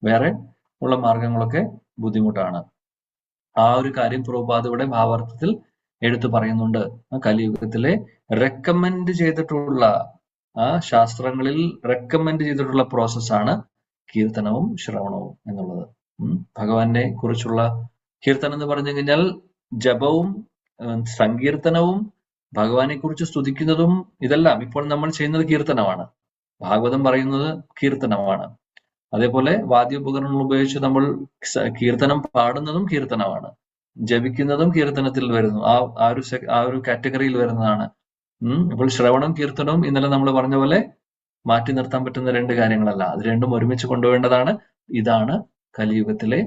വേറെ ഉള്ള മാർഗങ്ങളൊക്കെ ബുദ്ധിമുട്ടാണ്. ആ ഒരു കാര്യം പ്രഭുപാദ് ഇവിടെ ഭാവാർത്ഥത്തിൽ എടുത്തു പറയുന്നുണ്ട്. കലിയുഗത്തിലെ റെക്കമെൻഡ് ചെയ്തിട്ടുള്ള ശാസ്ത്രങ്ങളിൽ റെക്കമെൻഡ് ചെയ്തിട്ടുള്ള പ്രോസസ്സാണ് കീർത്തനവും ശ്രവണവും എന്നുള്ളത്. ഭഗവാനെ കുറിച്ചുള്ള കീർത്തനം എന്ന് പറഞ്ഞു കഴിഞ്ഞാൽ ജപവും സങ്കീർത്തനവും ഭഗവാനെ കുറിച്ച് സ്തുതിക്കുന്നതും ഇതെല്ലാം ഇപ്പോൾ നമ്മൾ ചെയ്യുന്നത് കീർത്തനമാണ്. ഭാഗവതം പറയുന്നത് കീർത്തനമാണ്. അതേപോലെ വാദ്യോപകരണങ്ങൾ ഉപയോഗിച്ച് നമ്മൾ കീർത്തനം പാടുന്നതും കീർത്തനമാണ്. ജപിക്കുന്നതും കീർത്തനത്തിൽ വരുന്നു. ആ ഒരു കാറ്റഗറിയിൽ വരുന്നതാണ്. അപ്പോൾ ശ്രവണം കീർത്തനവും ഇന്നലെ നമ്മൾ പറഞ്ഞ പോലെ മാറ്റി നിർത്താൻ പറ്റുന്ന രണ്ട് കാര്യങ്ങളല്ല. അത് രണ്ടും ഒരുമിച്ച് കൊണ്ടുപോകേണ്ടതാണ്. ഇതാണ് കലിയുഗത്തിലെ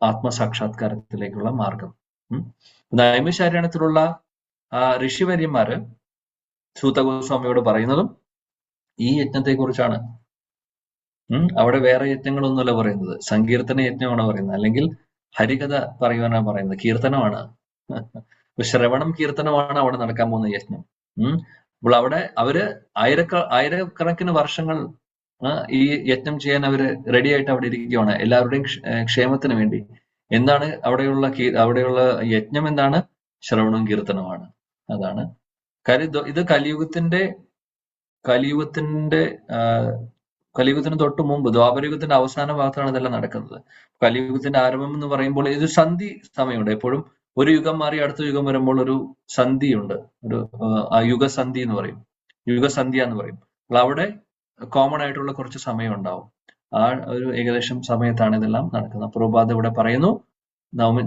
ആത്മസാക്ഷാത്കാരത്തിലേക്കുള്ള മാർഗം. നൈമിഷാരണ്യത്തിലുള്ള ഋഷിവര്യന്മാര് സൂത ഗോസ്വാമിയോട് പറയുന്നതും ഈ യജ്ഞത്തെ കുറിച്ചാണ്. അവിടെ വേറെ യജ്ഞങ്ങളൊന്നുമല്ല പറയുന്നത്, സങ്കീർത്തന യജ്ഞമാണ് പറയുന്നത്, അല്ലെങ്കിൽ ഹരികഥ പറയുവാനാണ് പറയുന്നത്, കീർത്തനമാണ്. ശ്രവണം കീർത്തനമാണ് അവിടെ നടക്കാൻ പോകുന്ന യജ്ഞം. അപ്പോൾ അവിടെ അവര് ആയിരക്കണക്കിന് വർഷങ്ങൾ ഈ യജ്ഞം ചെയ്യാൻ അവര് റെഡി ആയിട്ട് അവിടെ ഇരിക്കുകയാണ്, എല്ലാവരുടെയും ക്ഷേമത്തിന് വേണ്ടി. എന്താണ് അവിടെയുള്ള യജ്ഞം? എന്താണ്? ശ്രവണവും കീർത്തനമാണ്. അതാണ് കാര്യം. ഇത് കലിയുഗത്തിന് തൊട്ട് മുമ്പ് ദ്വാപരയുഗത്തിന്റെ അവസാന ഭാഗത്താണ് ഇതെല്ലാം നടക്കുന്നത്. കലിയുഗത്തിന്റെ ആരംഭം എന്ന് പറയുമ്പോൾ ഇത് സന്ധി സമയമുണ്ട്. എപ്പോഴും ഒരു യുഗം മാറി അടുത്ത യുഗം വരുമ്പോൾ ഒരു സന്ധിയുണ്ട്, ഒരു യുഗസന്ധി എന്ന് പറയും, യുഗസന്ധ്യ എന്ന് പറയും. അപ്പോൾ അവിടെ കോമൺ ആയിട്ടുള്ള കുറച്ച് സമയം ഉണ്ടാവും. ആ ഒരു ഏകദേശം സമയത്താണ് ഇതെല്ലാം നടക്കുന്നത്. പ്രഭുപാദ് ഇവിടെ പറയുന്നു,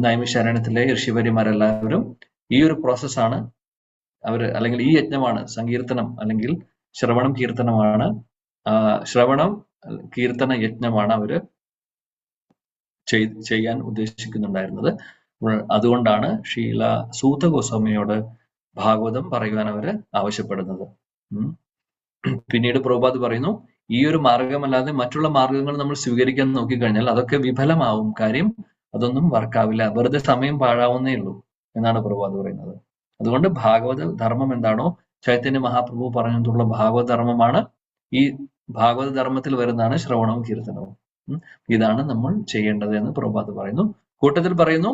നൈമിഷാരണ്യത്തിലെ ഋഷിവര്യന്മാരെല്ലാവരും ഈ ഒരു പ്രോസസ്സാണ് അല്ലെങ്കിൽ ഈ യജ്ഞമാണ്, സങ്കീർത്തനം അല്ലെങ്കിൽ ശ്രവണം കീർത്തനമാണ്, ശ്രവണം കീർത്തന യജ്ഞമാണ് അവര് ചെയ്യാൻ ഉദ്ദേശിക്കുന്നുണ്ടായിരുന്നത്. അതുകൊണ്ടാണ് ശ്രീല സൂത ഗോസ്വാമിയോട് ഭാഗവതം പറയുവാൻ അവര് ആവശ്യപ്പെടുന്നത്. പിന്നീട് പ്രഭുപാദ് പറയുന്നു, ഈ ഒരു മാർഗമല്ലാതെ മറ്റുള്ള മാർഗങ്ങൾ നമ്മൾ സ്വീകരിക്കാൻ നോക്കിക്കഴിഞ്ഞാൽ അതൊക്കെ വിഫലമാവും. കാര്യം അതൊന്നും വർക്കാവില്ല, വെറുതെ സമയം പാഴാവുന്നേ ഉള്ളൂ എന്നാണ് പ്രഭുപാദ് പറയുന്നത്. അതുകൊണ്ട് ഭാഗവത ധർമ്മം എന്താണോ ചൈതന്യ മഹാപ്രഭു പറഞ്ഞിട്ടുള്ള ഭാഗവത ധർമ്മമാണ്. ഈ ഭാഗവത ധർമ്മത്തിൽ വരുന്നതാണ് ശ്രവണവും കീർത്തനവും. ഇതാണ് നമ്മൾ ചെയ്യേണ്ടത് എന്ന് പ്രഭുപാദ് പറയുന്നു. കൂട്ടത്തിൽ പറയുന്നു,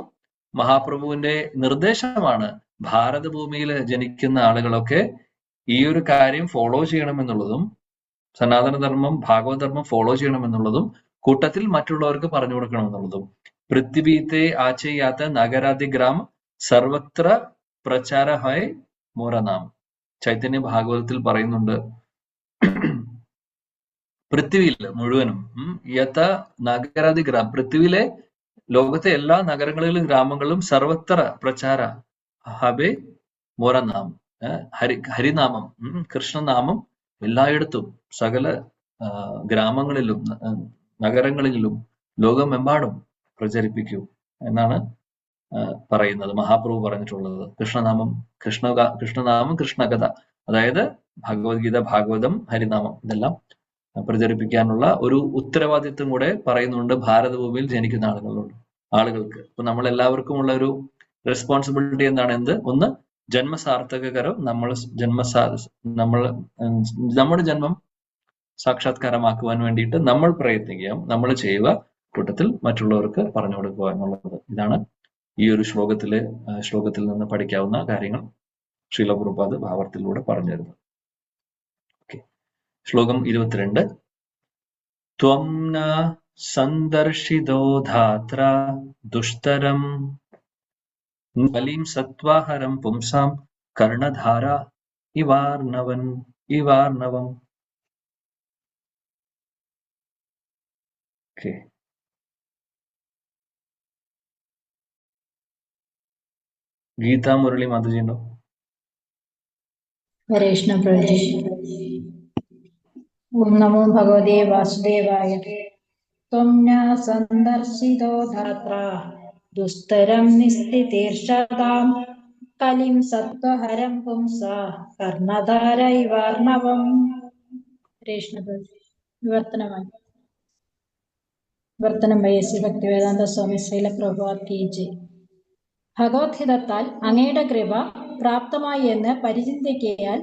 മഹാപ്രഭുവിന്റെ നിർദ്ദേശമാണ് ഭാരതഭൂമിയിൽ ജനിക്കുന്ന ആളുകളൊക്കെ ഈ ഒരു കാര്യം ഫോളോ ചെയ്യണമെന്നുള്ളതും, സനാതനധർമ്മം ഭാഗവതധർമ്മം ഫോളോ ചെയ്യണമെന്നുള്ളതും കൂട്ടത്തിൽ മറ്റുള്ളവർക്ക് പറഞ്ഞു കൊടുക്കണമെന്നുള്ളതും. പൃഥ്വീത്തെ ആചയാത്ത നഗരാധിഗ്രാം സർവത്ര പ്രചാര ഹൈ മോരനാം. ചൈതന്യ ഭാഗവതത്തിൽ പറയുന്നുണ്ട്, പൃഥ്വിയിൽ മുഴുവനും യഥ നഗരാധിഗ്രാം, പൃഥ്വിയിലെ ലോകത്തെ എല്ലാ നഗരങ്ങളിലും ഗ്രാമങ്ങളിലും സർവത്ര പ്രചാര ഹബേ മോരനാം, ഹരിനാമം കൃഷ്ണനാമം എല്ലായിടത്തും സകല ഗ്രാമങ്ങളിലും നഗരങ്ങളിലും ലോകമെമ്പാടും പ്രചരിപ്പിക്കൂ എന്നാണ് പറയുന്നത്, മഹാപ്രഭു പറഞ്ഞിട്ടുള്ളത്. കൃഷ്ണനാമം കൃഷ്ണകഥ, അതായത് ഭഗവത്ഗീത, ഭാഗവതം, ഹരിനാമം ഇതെല്ലാം പ്രചരിപ്പിക്കാനുള്ള ഒരു ഉത്തരവാദിത്വം കൂടെ പറയുന്നുണ്ട് ഭാരതഭൂമിയിൽ ജനിക്കുന്ന ആളുകൾക്ക്. അപ്പൊ നമ്മൾ എല്ലാവർക്കും ഉള്ള ഒരു റെസ്പോൺസിബിലിറ്റി എന്താണ്? ഒന്ന്, ജന്മസാർത്ഥകരം, നമ്മുടെ ജന്മം സാക്ഷാത്കാരമാക്കുവാൻ വേണ്ടിയിട്ട് നമ്മൾ പ്രയത്നിക്കുക, നമ്മൾ ചെയ്യുക. കൂട്ടത്തിൽ മറ്റുള്ളവർക്ക് പറഞ്ഞു കൊടുക്കുക എന്നുള്ളത്. ഇതാണ് ഈ ഒരു ശ്ലോകത്തിൽ നിന്ന് പഠിക്കാവുന്ന കാര്യങ്ങൾ ശ്രീല പ്രഭുപാദ് ഭാവാർത്ഥത്തിലൂടെ പറഞ്ഞു തരുന്നത്. ഓക്കെ, ശ്ലോകം 22. ത്വം ന സന്ദർശിതോ ധാത്ര ദുഷ്തരം ബലിം സത്വാഹരം പുംസാം കർണധാര ഇവാർണവം. ഓക്കെ, ഗീതാ മുരളി മാതാജി ഉണ്ടോ? ഹരേ കൃഷ്ണ പ്രഭുജി. ഓം നമോ ഭഗവതേ വാസുദേവായ. ത്വം ന സന്ദർശിതോ ധാത്ര ദുസ്തരം നിസ്ഥിതീർഷതാം കലിം സത്വഹരം പുംസ കർണധാര ഇവാർണവം. ഹരേ കൃഷ്ണ പ്രഭുജി. വിവർത്തനം വയസ്സി ഭക്തിവേദാന്ത സ്വാമി ശ്രീല പ്രഭുപാദ് കി ജയ്. ഭഗവത്ഹിതത്താൽ അങ്ങയുടെ കൃപ പ്രാപ്തമായി എന്ന് പരിചിന്തിക്കയാൽ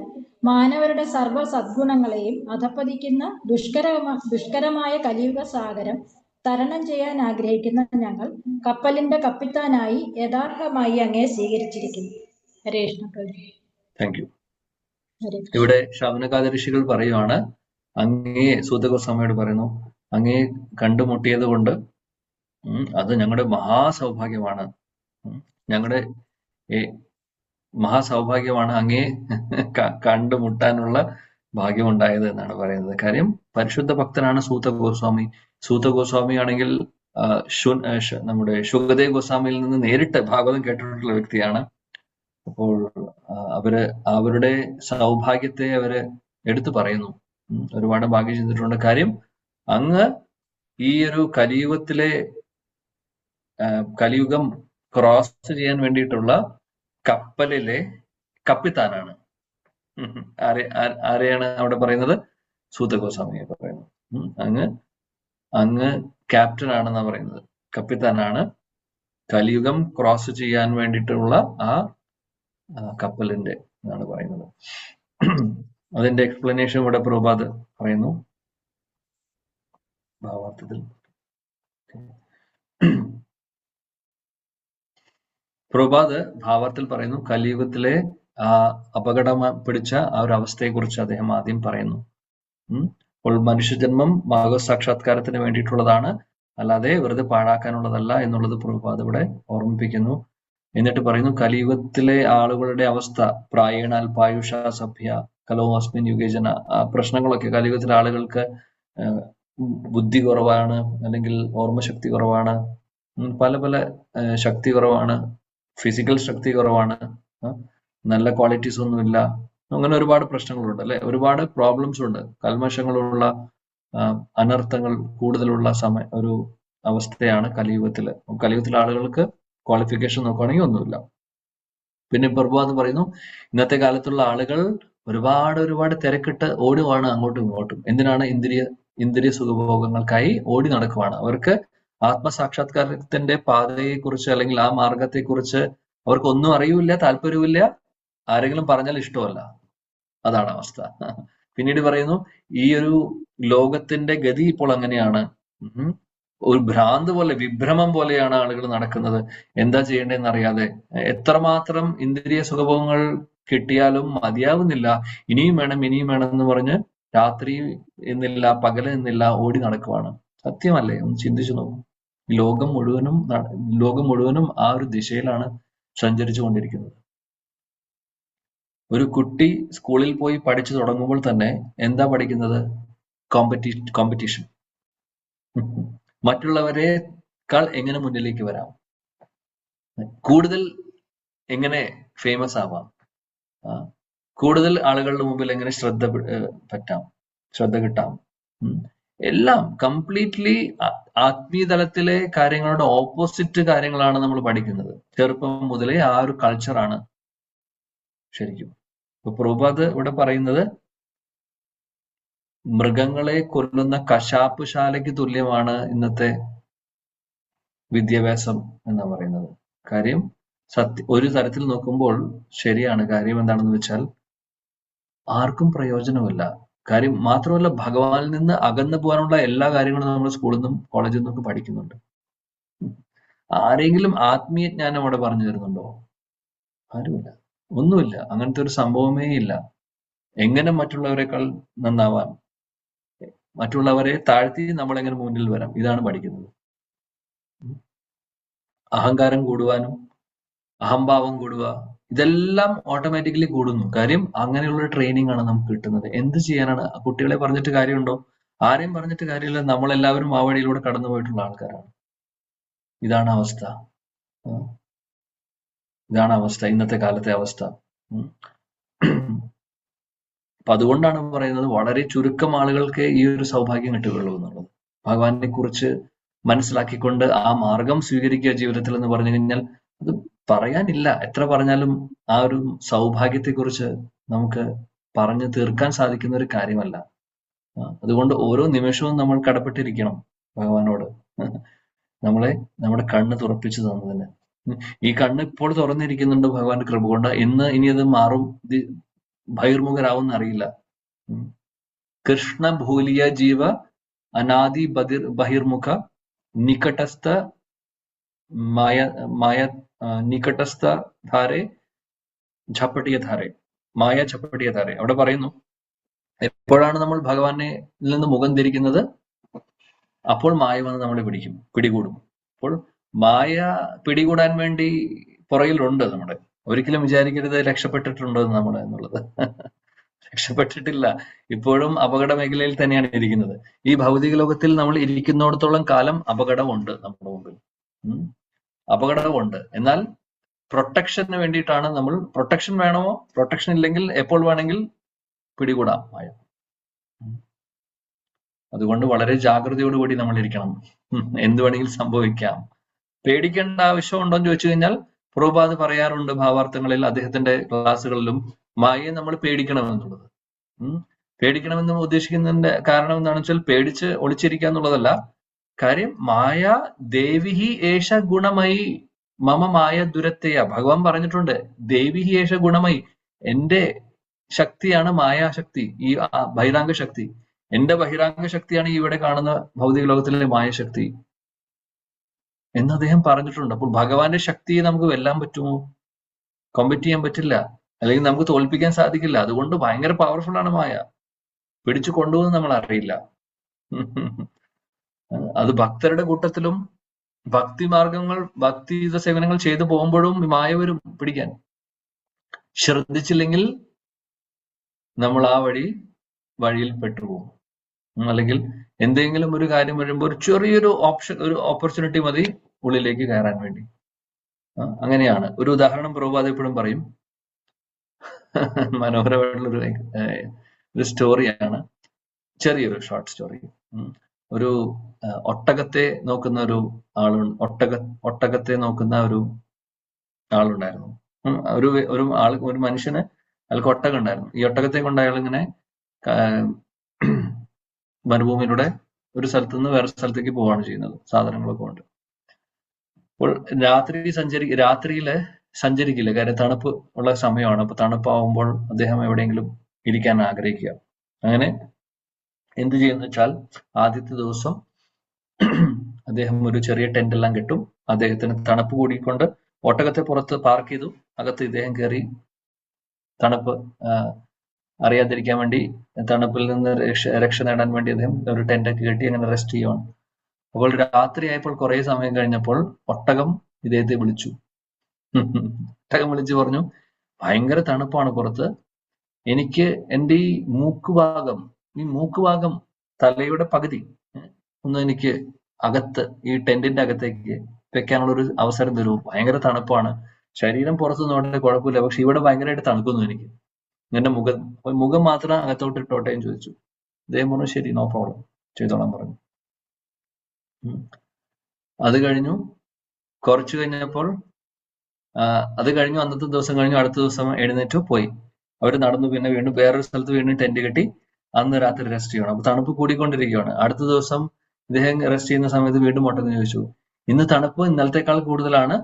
മാനവരുടെ സർവ്വ സദ്ഗുണങ്ങളെയും അധപ്പതിക്കുന്ന ദുഷ്കരമായ കലിയുഗ സാഗരം തരണം ചെയ്യാൻ ആഗ്രഹിക്കുന്ന ഞങ്ങൾ കപ്പലിന്റെ കപ്പിത്താനായി യഥാർത്ഥമായി അങ്ങയെ സ്വീകരിച്ചിരിക്കുന്നു. ഹരേ കൃഷ്ണ പ്രഭു. Thank you. ഇവിടെ ശൗനകാദ ഋഷികൾ പറയുവാണ്, അങ്ങേ സൂതഗോസ്വാമിയോട് പറയുന്നു, അങ്ങേ കണ്ടുമുട്ടിയത് കൊണ്ട് അത് ഞങ്ങളുടെ മഹാസൗഭാഗ്യമാണ്. ഞങ്ങളുടെ മഹാസൗഭാഗ്യമാണ് അങ്ങേ കണ്ടുമുട്ടാനുള്ള ഭാഗ്യമുണ്ടായത് എന്നാണ് പറയുന്നത്. കാര്യം പരിശുദ്ധ ഭക്തനാണ് സൂത ഗോസ്വാമി. സൂത ഗോസ്വാമി ആണെങ്കിൽ നമ്മുടെ ശുഗദേവ് ഗോസ്വാമിയിൽ നിന്ന് നേരിട്ട് ഭാഗവതം കേട്ടിട്ടുള്ള വ്യക്തിയാണ്. അപ്പോൾ അവരുടെ സൗഭാഗ്യത്തെ അവര് എടുത്തു പറയുന്നു. ഒരുപാട് ഭാഗ്യം ചെയ്തിട്ടുണ്ട്. കാര്യം അങ്ങ് ഈ ഒരു കലിയുഗം ക്രോസ് ചെയ്യാൻ വേണ്ടിയിട്ടുള്ള കപ്പലിലെ കപ്പിത്താനാണ്. ആരെയാണ് അവിടെ പറയുന്നത്? സൂത ഗോസ്വാമിയെ പറയുന്നു. അങ്ങ് ക്യാപ്റ്റൻ ആണെന്നാ പറയുന്നത്, കപ്പിത്താനാണ്. കലിയുഗം ക്രോസ് ചെയ്യാൻ വേണ്ടിയിട്ടുള്ള ആ കപ്പലിന്റെ എന്നാണ് പറയുന്നത്. അതിന്റെ എക്സ്പ്ലനേഷൻ ഇവിടെ പ്രഭുപാദ് പറയുന്നു ഭാവാർത്ഥത്തിൽ. പ്രഭുപാദ് ഭാവാർത്ഥത്തിൽ പറയുന്നു, കലിയുഗത്തിലെ ആ അപകടം പിടിച്ച ആ ഒരു അവസ്ഥയെ കുറിച്ച് അദ്ദേഹം ആദ്യം പറയുന്നു. അപ്പോൾ മനുഷ്യജന്മം ഭഗവത് സാക്ഷാത്കാരത്തിന് വേണ്ടിയിട്ടുള്ളതാണ്, അല്ലാതെ വെറുതെ പാഴാക്കാനുള്ളതല്ല എന്നുള്ളത് പ്രഭുപാദ് ഇവിടെ ഓർമ്മിപ്പിക്കുന്നു. എന്നിട്ട് പറയുന്നു, കലിയുഗത്തിലെ ആളുകളുടെ അവസ്ഥ പ്രായേണ അല്പായുഷ സഭ്യ കലോ അസ്മിൻ യുഗേജന. ആ പ്രശ്നങ്ങളൊക്കെ കലിയുഗത്തിലെ ആളുകൾക്ക് ബുദ്ധി കുറവാണ്, അല്ലെങ്കിൽ ഓർമ്മശക്തി കുറവാണ്, പല പല ശക്തി കുറവാണ്, ഫിസിക്കൽ ശക്തി കുറവാണ്, നല്ല ക്വാളിറ്റീസ് ഒന്നുമില്ല, അങ്ങനെ ഒരുപാട് പ്രശ്നങ്ങളുണ്ട് അല്ലെ. ഒരുപാട് പ്രോബ്ലംസ് ഉണ്ട്. കൽമഷങ്ങളുള്ള അനർത്ഥങ്ങൾ കൂടുതലുള്ള ഒരു അവസ്ഥയാണ് കലിയുഗത്തില്. കലിയുഗത്തിലെ ആളുകൾക്ക് ക്വാളിഫിക്കേഷൻ നോക്കുകയാണെങ്കിൽ ഒന്നുമില്ല. പിന്നെ പ്രഭുപാദ് പറയുന്നു, ഇന്നത്തെ കാലത്തുള്ള ആളുകൾ ഒരുപാട് തിരക്കിട്ട് ഓടുവാണ് അങ്ങോട്ടും ഇങ്ങോട്ടും. എന്തിനാണ്? ഇന്ദ്രിയ സുഖഭോഗങ്ങൾക്കായി ഓടി നടക്കുവാണ്. അവർക്ക് ആത്മസാക്ഷാത്കാരത്തിന്റെ പാതയെക്കുറിച്ച് അല്ലെങ്കിൽ ആ മാർഗത്തെക്കുറിച്ച് അവർക്ക് ഒന്നും അറിയില്ല, താല്പര്യമില്ല, ആരെങ്കിലും പറഞ്ഞാൽ ഇഷ്ടമല്ല. അതാണ് അവസ്ഥ. പിന്നീട് പറയുന്നു, ഈ ഒരു ലോകത്തിന്റെ ഗതി ഇപ്പോൾ അങ്ങനെയാണ്. ഒരു ഭ്രാന്ത് പോലെ, വിഭ്രമം പോലെയാണ് ആളുകൾ നടക്കുന്നത്. എന്താ ചെയ്യേണ്ടതെന്ന് അറിയാതെ എത്രമാത്രം ഇന്ദ്രിയ സുഖഭോഗങ്ങൾ കിട്ടിയാലും മതിയാവുന്നില്ല. ഇനിയും വേണം എന്ന് പറഞ്ഞ് രാത്രി എന്നില്ല പകല് എന്നില്ല ഓടി നടക്കുവാണ്. സത്യമല്ലേ? ഒന്ന് ചിന്തിച്ചു നോക്കും. ലോകം മുഴുവനും ആ ഒരു ദിശയിലാണ് സഞ്ചരിച്ചു കൊണ്ടിരിക്കുന്നത്. ഒരു കുട്ടി സ്കൂളിൽ പോയി പഠിച്ചു തുടങ്ങുമ്പോൾ തന്നെ എന്താ പഠിക്കുന്നത്? കോമ്പറ്റീഷൻ. മറ്റുള്ളവരെക്കാൾ എങ്ങനെ മുന്നിലേക്ക് വരാം, കൂടുതൽ എങ്ങനെ ഫേമസ് ആവാം, കൂടുതൽ ആളുകളുടെ മുമ്പിൽ എങ്ങനെ ശ്രദ്ധ കിട്ടാം. എല്ലാം കംപ്ലീറ്റ്ലി ആത്മീയ തലത്തിലെ കാര്യങ്ങളുടെ ഓപ്പോസിറ്റ് കാര്യങ്ങളാണ് നമ്മൾ പഠിക്കുന്നത്. ചെറുപ്പം മുതലേ ആ ഒരു കൾച്ചറാണ് ശരിക്കും. ഇപ്പൊ പ്രഭുപാദ് ഇവിടെ പറയുന്നത്, മൃഗങ്ങളെ കൊല്ലുന്ന കശാപ്പ് ശാലയ്ക്ക് തുല്യമാണ് ഇന്നത്തെ വിദ്യാഭ്യാസം എന്നാ പറയുന്നത്. കാര്യം ഒരു തരത്തിൽ നോക്കുമ്പോൾ ശരിയാണ്. കാര്യം എന്താണെന്ന് വെച്ചാൽ ആർക്കും പ്രയോജനമില്ല. കാര്യം മാത്രമല്ല, ഭഗവാനിൽ നിന്ന് അകന്നു പോകാനുള്ള എല്ലാ കാര്യങ്ങളും നമ്മൾ സ്കൂളിൽ നിന്നും കോളേജിൽ നിന്നൊക്കെ പഠിക്കുന്നുണ്ട്. ആരെങ്കിലും ആത്മീയ ജ്ഞാനം അവിടെ പറഞ്ഞു തരുന്നുണ്ടോ? ആരുമില്ല, ഒന്നുമില്ല. അങ്ങനത്തെ ഒരു സംഭവമേ ഇല്ല. എങ്ങനെ മറ്റുള്ളവരെക്കാൾ നന്നാവാൻ, മറ്റുള്ളവരെ താഴ്ത്തി നമ്മൾ എങ്ങനെ മുന്നിൽ വരാം, ഇതാണ് പഠിക്കുന്നത്. അഹങ്കാരം കൂടുവാനും അഹംഭാവം കൂടുക, ഇതെല്ലാം ഓട്ടോമാറ്റിക്കലി കൂടുന്നു. കാര്യം അങ്ങനെയുള്ള ട്രെയിനിങ് ആണ് നമുക്ക് കിട്ടുന്നത്. എന്ത് ചെയ്യാനാണ്? കുട്ടികളെ പറഞ്ഞിട്ട് കാര്യമുണ്ടോ? ആരെയും പറഞ്ഞിട്ട് കാര്യമില്ല. നമ്മളെല്ലാവരും ആ വഴിയിലൂടെ കടന്നു പോയിട്ടുള്ള ആൾക്കാരാണ്. ഇതാണ് അവസ്ഥ. ഇതാണ് അവസ്ഥ, ഇന്നത്തെ കാലത്തെ അവസ്ഥ. അപ്പൊ അതുകൊണ്ടാണ് പറയുന്നത്, വളരെ ചുരുക്കം ആളുകൾക്ക് ഈ ഒരു സൗഭാഗ്യം കിട്ടുകയുള്ളൂ എന്നുള്ളത്. ഭഗവാനെ കുറിച്ച് മനസ്സിലാക്കിക്കൊണ്ട് ആ മാർഗം സ്വീകരിക്കുക ജീവിതത്തിൽ എന്ന് പറഞ്ഞു കഴിഞ്ഞാൽ അത് പറയാനില്ല. എത്ര പറഞ്ഞാലും ആ ഒരു സൗഭാഗ്യത്തെ കുറിച്ച് നമുക്ക് പറഞ്ഞു തീർക്കാൻ സാധിക്കുന്ന ഒരു കാര്യമല്ല. അതുകൊണ്ട് ഓരോ നിമിഷവും നമ്മൾ കടപ്പെട്ടിരിക്കണം ഭഗവാനോട്, നമ്മളെ നമ്മുടെ കണ്ണ് തുറപ്പിച്ചു തന്നതിന്. ഈ കണ്ണ് ഇപ്പോൾ തുറന്നിരിക്കുന്നുണ്ട് ഭഗവാന്റെ കൃപ കൊണ്ട്. ഇനി അത് മാറും, ബഹിർമുഖരാവും അറിയില്ല. കൃഷ്ണ ഭൂലിയ ജീവ അനാദി ബഹിർമുഖ നികടസ്ഥ മായ നികടസ്ഥ ധാരെ ഝപ്പട്ടിയ ധാരെ, മായ ഝപ്പട്ടിയ ധാരെ. അവിടെ പറയുന്നു, എപ്പോഴാണ് നമ്മൾ ഭഗവാനെ നിന്ന് മുഖം തിരിക്കുന്നത്, അപ്പോൾ മായ വന്ന് നമ്മളെ പിടികൂടും. അപ്പോൾ മായ പിടികൂടാൻ വേണ്ടി പുറകിലുണ്ട് നമ്മുടെ. ഒരിക്കലും വിചാരിക്കരുത് രക്ഷപ്പെട്ടിട്ടുണ്ടോ നമ്മൾ എന്നുള്ളത്. രക്ഷപ്പെട്ടിട്ടില്ല, ഇപ്പോഴും അപകട മേഖലയിൽ തന്നെയാണ് ഇരിക്കുന്നത്. ഈ ഭൗതിക ലോകത്തിൽ നമ്മൾ ഇരിക്കുന്നിടത്തോളം കാലം അപകടമുണ്ട് നമ്മുടെ മുമ്പിൽ. അപകടമുണ്ട്. എന്നാൽ പ്രൊട്ടക്ഷന് വേണ്ടിയിട്ടാണ് നമ്മൾ. പ്രൊട്ടക്ഷൻ വേണമോ? പ്രൊട്ടക്ഷൻ ഇല്ലെങ്കിൽ എപ്പോൾ വേണമെങ്കിൽ പിടികൂടാം മായ. അതുകൊണ്ട് വളരെ ജാഗ്രതയോടുകൂടി നമ്മൾ ഇരിക്കണം. എന്ത് വേണമെങ്കിലും സംഭവിക്കാം. പേടിക്കേണ്ട ആവശ്യമുണ്ടോ എന്ന് ചോദിച്ചു കഴിഞ്ഞാൽ പ്രഭുപാദ് പറയാറുണ്ട് ഭാവാർത്ഥങ്ങളിൽ, അദ്ദേഹത്തിന്റെ ക്ലാസ്സുകളിലും, മായയെ നമ്മൾ പേടിക്കണമെന്നുള്ളത്. പേടിക്കണമെന്ന് ഉദ്ദേശിക്കുന്നതിന്റെ കാരണം എന്താണെന്ന് വെച്ചാൽ പേടിച്ച് ഒളിച്ചിരിക്കുക എന്നുള്ളതല്ല. കാര്യം മായ ദേവിഹി ഏഷ ഗുണമയി മമ മായ ദുരത്തെയ. ഭഗവാൻ പറഞ്ഞിട്ടുണ്ട്, ദേവിഹി ഏഷ ഗുണമയി, എന്റെ ശക്തിയാണ് മായാശക്തി, ഈ ബഹിരാംഗ ശക്തി. എന്റെ ബഹിരാംഗ ശക്തിയാണ് ഈ ഇവിടെ കാണുന്ന ഭൗതിക ലോകത്തിലെ മായശക്തി എന്ന് അദ്ദേഹം പറഞ്ഞിട്ടുണ്ട്. അപ്പോൾ ഭഗവാന്റെ ശക്തിയെ നമുക്ക് വെല്ലാൻ പറ്റുമോ? കോമ്പറ്റ് ചെയ്യാൻ പറ്റില്ല, അല്ലെങ്കിൽ നമുക്ക് തോൽപ്പിക്കാൻ സാധിക്കില്ല. അതുകൊണ്ട് ഭയങ്കര പവർഫുൾ ആണ് മായ. പിടിച്ചു കൊണ്ടുപോകുന്ന നമ്മൾ അറിയില്ല. അത് ഭക്തരുടെ കൂട്ടത്തിലും ഭക്തിയുത സേവനങ്ങൾ ചെയ്തു പോകുമ്പോഴും മായ വരും പിടിക്കാൻ. ശ്രദ്ധിച്ചില്ലെങ്കിൽ നമ്മൾ ആ വഴിയിൽ പെട്ടുപോകും. അല്ലെങ്കിൽ എന്തെങ്കിലും ഒരു കാര്യം വരുമ്പോൾ ഒരു ചെറിയൊരു ഓപ്പർച്യൂണിറ്റി മതി ഉള്ളിലേക്ക് കയറാൻ വേണ്ടി. അങ്ങനെയാണ്. ഒരു ഉദാഹരണം പ്രഭുപാദ് എപ്പോഴും പറയും, മനോഹരമായിട്ടുള്ളൊരു സ്റ്റോറിയാണ്, ചെറിയൊരു ഷോർട്ട് സ്റ്റോറി. ഒരു ഒട്ടകത്തെ നോക്കുന്ന ഒരു ആളുണ്ടായിരുന്നു. ഒരു മനുഷ്യന് അയാൾക്ക് ഒട്ടകം ഉണ്ടായിരുന്നു. ഈ ഒട്ടകത്തെ കൊണ്ട് അയാൾ ഇങ്ങനെ മരുഭൂമിയിലൂടെ ഒരു സ്ഥലത്ത് നിന്ന് വേറെ സ്ഥലത്തേക്ക് പോവാണ് ചെയ്യുന്നത്, സാധനങ്ങളൊക്കെ കൊണ്ട്. അപ്പോൾ രാത്രിയില് സഞ്ചരിക്കില്ല, കാര്യം തണുപ്പ് ഉള്ള സമയമാണ്. അപ്പൊ തണുപ്പാവുമ്പോൾ അദ്ദേഹം എവിടെയെങ്കിലും ഇരിക്കാൻ ആഗ്രഹിക്കുക. അങ്ങനെ എന്ത് ചെയ്യുന്ന വെച്ചാൽ, ആദ്യത്തെ ദിവസം അദ്ദേഹം ഒരു ചെറിയ ടെന്റ് എല്ലാം കെട്ടും. അദ്ദേഹത്തിന് തണുപ്പ് കൂടിക്കൊണ്ട് ഒട്ടകത്തെ പുറത്ത് പാർക്ക് ചെയ്തു. അകത്ത് ഇദ്ദേഹം കയറി തണുപ്പ് അറിയാതിരിക്കാൻ വേണ്ടി, തണുപ്പിൽ നിന്ന് രക്ഷ നേടാൻ വേണ്ടി അദ്ദേഹം ഒരു ടെന്റൊക്കെ കെട്ടി അങ്ങനെ റെസ്റ്റ് ചെയ്യുവാണ്. അപ്പോൾ രാത്രിയായപ്പോൾ കുറെ സമയം കഴിഞ്ഞപ്പോൾ ഒട്ടകം ഇദ്ദേഹത്തെ വിളിച്ചു. ഒട്ടകം വിളിച്ചു പറഞ്ഞു, ഭയങ്കര തണുപ്പാണ് പുറത്ത്, എനിക്ക് എൻ്റെ ഈ മൂക്കുഭാഗം തലയുടെ പകുതി ഒന്ന് എനിക്ക് അകത്ത് ഈ ടെന്റിന്റെ അകത്തേക്ക് വെക്കാനുള്ള ഒരു അവസരം തരുമോ? ഭയങ്കര തണുപ്പാണ്, ശരീരം പുറത്തു നോട്ടേ കുഴപ്പമില്ല, പക്ഷെ ഇവിടെ ഭയങ്കരമായിട്ട് തണുക്കുന്നു എനിക്ക്. എന്റെ മുഖം മാത്രം അകത്തോട്ട് ഇട്ടോട്ടെ എന്ന് ചോദിച്ചു. അദ്ദേഹം പറഞ്ഞു, ശരി, നോ പ്രോബ്ലം, ചെയ്തോളാൻ പറഞ്ഞു. അത് കഴിഞ്ഞു. കുറച്ചു കഴിഞ്ഞപ്പോൾ അന്നത്തെ ദിവസം കഴിഞ്ഞു. അടുത്ത ദിവസം എഴുന്നേറ്റ് പോയി. അവർ നടന്നു. പിന്നെ വീണ്ടും വേറൊരു സ്ഥലത്ത് വീണ്ടും ടെന്റ് കെട്ടി അന്ന് രാത്രി റെസ്റ്റ് ചെയ്യണം. അപ്പൊ തണുപ്പ് കൂടിക്കൊണ്ടിരിക്കുകയാണ്. അടുത്ത ദിവസം ഇദ്ദേഹം റെസ്റ്റ് ചെയ്യുന്ന സമയത്ത് വീണ്ടും ഒട്ടകം ചോദിച്ചു, ഇന്ന് തണുപ്പ് ഇന്നലത്തേക്കാൾ കൂടുതലാണ്,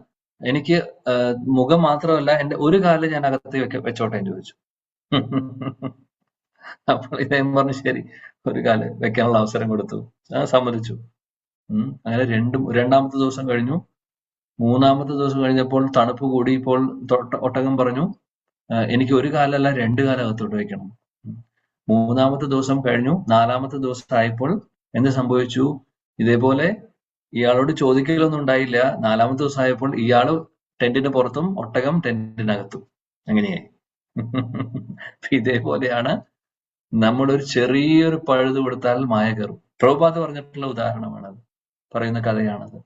എനിക്ക് മുഖം മാത്രമല്ല എന്റെ ഒരു കാല് ഞാൻ അകത്ത് വെച്ചോട്ടെ എന്ന് ചോദിച്ചു. അപ്പോൾ ഇദ്ദേഹം പറഞ്ഞു ശരി, ഒരു കാല് വെക്കാനുള്ള അവസരം കൊടുത്തു, സമ്മതിച്ചു. അങ്ങനെ രണ്ടാമത്തെ ദിവസം കഴിഞ്ഞു. മൂന്നാമത്തെ ദിവസം കഴിഞ്ഞപ്പോൾ തണുപ്പ് കൂടി. ഇപ്പോൾ ഒട്ടകം പറഞ്ഞു എനിക്ക് ഒരു കാലല്ല 2 കാലം അകത്തോട്ട് വെക്കണം. മൂന്നാമത്തെ ദിവസം കഴിഞ്ഞു. 4-ാമത്തെ ദിവസം ആയപ്പോൾ എന്ത് സംഭവിച്ചു? ഇതേപോലെ ഇയാളോട് ചോദിക്കലൊന്നും ഉണ്ടായില്ല. 4-ാമത്തെ ദിവസം ആയപ്പോൾ ഇയാള് ടെന്റിന് പുറത്തും ഒട്ടകം ടെന്റിനകത്തും. അങ്ങനെയായി. ഇതേപോലെയാണ് നമ്മളൊരു ചെറിയൊരു പഴുത് കൊടുത്താൽ മായ കയറും. പ്രഭുപാദ് പറഞ്ഞിട്ടുള്ള ഉദാഹരണമാണത്, പറയുന്ന കഥയാണത്.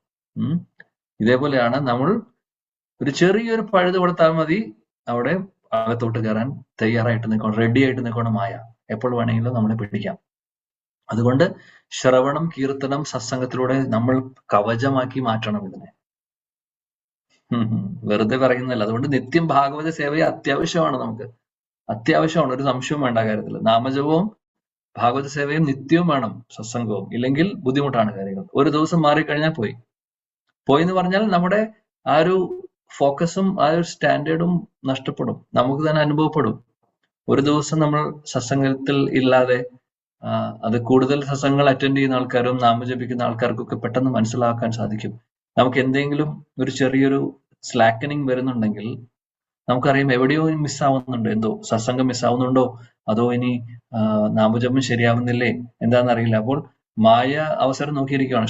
ഇതേപോലെയാണ് നമ്മൾ ഒരു ചെറിയൊരു പഴുത് കൊടുത്താൽ മതി, അവിടെ അകത്തോട്ട് കയറാൻ തയ്യാറായിട്ട് നിൽക്കണം, റെഡി ആയിട്ട് നിൽക്കണം മായ. എപ്പോൾ വേണമെങ്കിലും നമ്മളെ പിടിക്കാം. അതുകൊണ്ട് ശ്രവണം, കീർത്തനം, സത്സംഗത്തിലൂടെ നമ്മൾ കവചമാക്കി മാറ്റണം ഇതിനെ. വെറുതെ പറയുന്നല്ല. അതുകൊണ്ട് നിത്യം ഭാഗവത സേവ അത്യാവശ്യമാണ്, നമുക്ക് അത്യാവശ്യമാണ്, ഒരു സംശയവും വേണ്ട കാര്യത്തിൽ. നാമജപവും ഭാഗവത സേവയും നിത്യവും വേണം, സത്സംഗവും. ഇല്ലെങ്കിൽ ബുദ്ധിമുട്ടാണ് കാര്യങ്ങൾ. ഒരു ദിവസം മാറിക്കഴിഞ്ഞാൽ പോയി എന്ന് പറഞ്ഞാൽ നമ്മുടെ ആ ഒരു ഫോക്കസും ആ ഒരു സ്റ്റാൻഡേർഡും നഷ്ടപ്പെടും, നമുക്ക് തന്നെ അനുഭവപ്പെടും. ഒരു ദിവസം നമ്മൾ സത്സംഗത്തിൽ ഇല്ലാതെ അത് കൂടുതൽ സത്സംഗങ്ങൾ അറ്റൻഡ് ചെയ്യുന്ന ആൾക്കാരും നാമജപിക്കുന്ന ആൾക്കാർക്കൊക്കെ പെട്ടെന്ന് മനസ്സിലാക്കാൻ സാധിക്കും. നമുക്ക് എന്തെങ്കിലും ഒരു ചെറിയൊരു സ്ലാക്കനിങ് വരുന്നുണ്ടെങ്കിൽ നമുക്കറിയാം എവിടെയോ മിസ്സാവുന്നുണ്ട്, എന്തോ സത്സംഗം മിസ്സാവുന്നുണ്ടോ, അതോ ഇനി നാമജപം ശരിയാവുന്നില്ലേ, എന്താണെന്നറിയില്ല. അപ്പോൾ മായ അവസരം നോക്കിയിരിക്കുകയാണ്.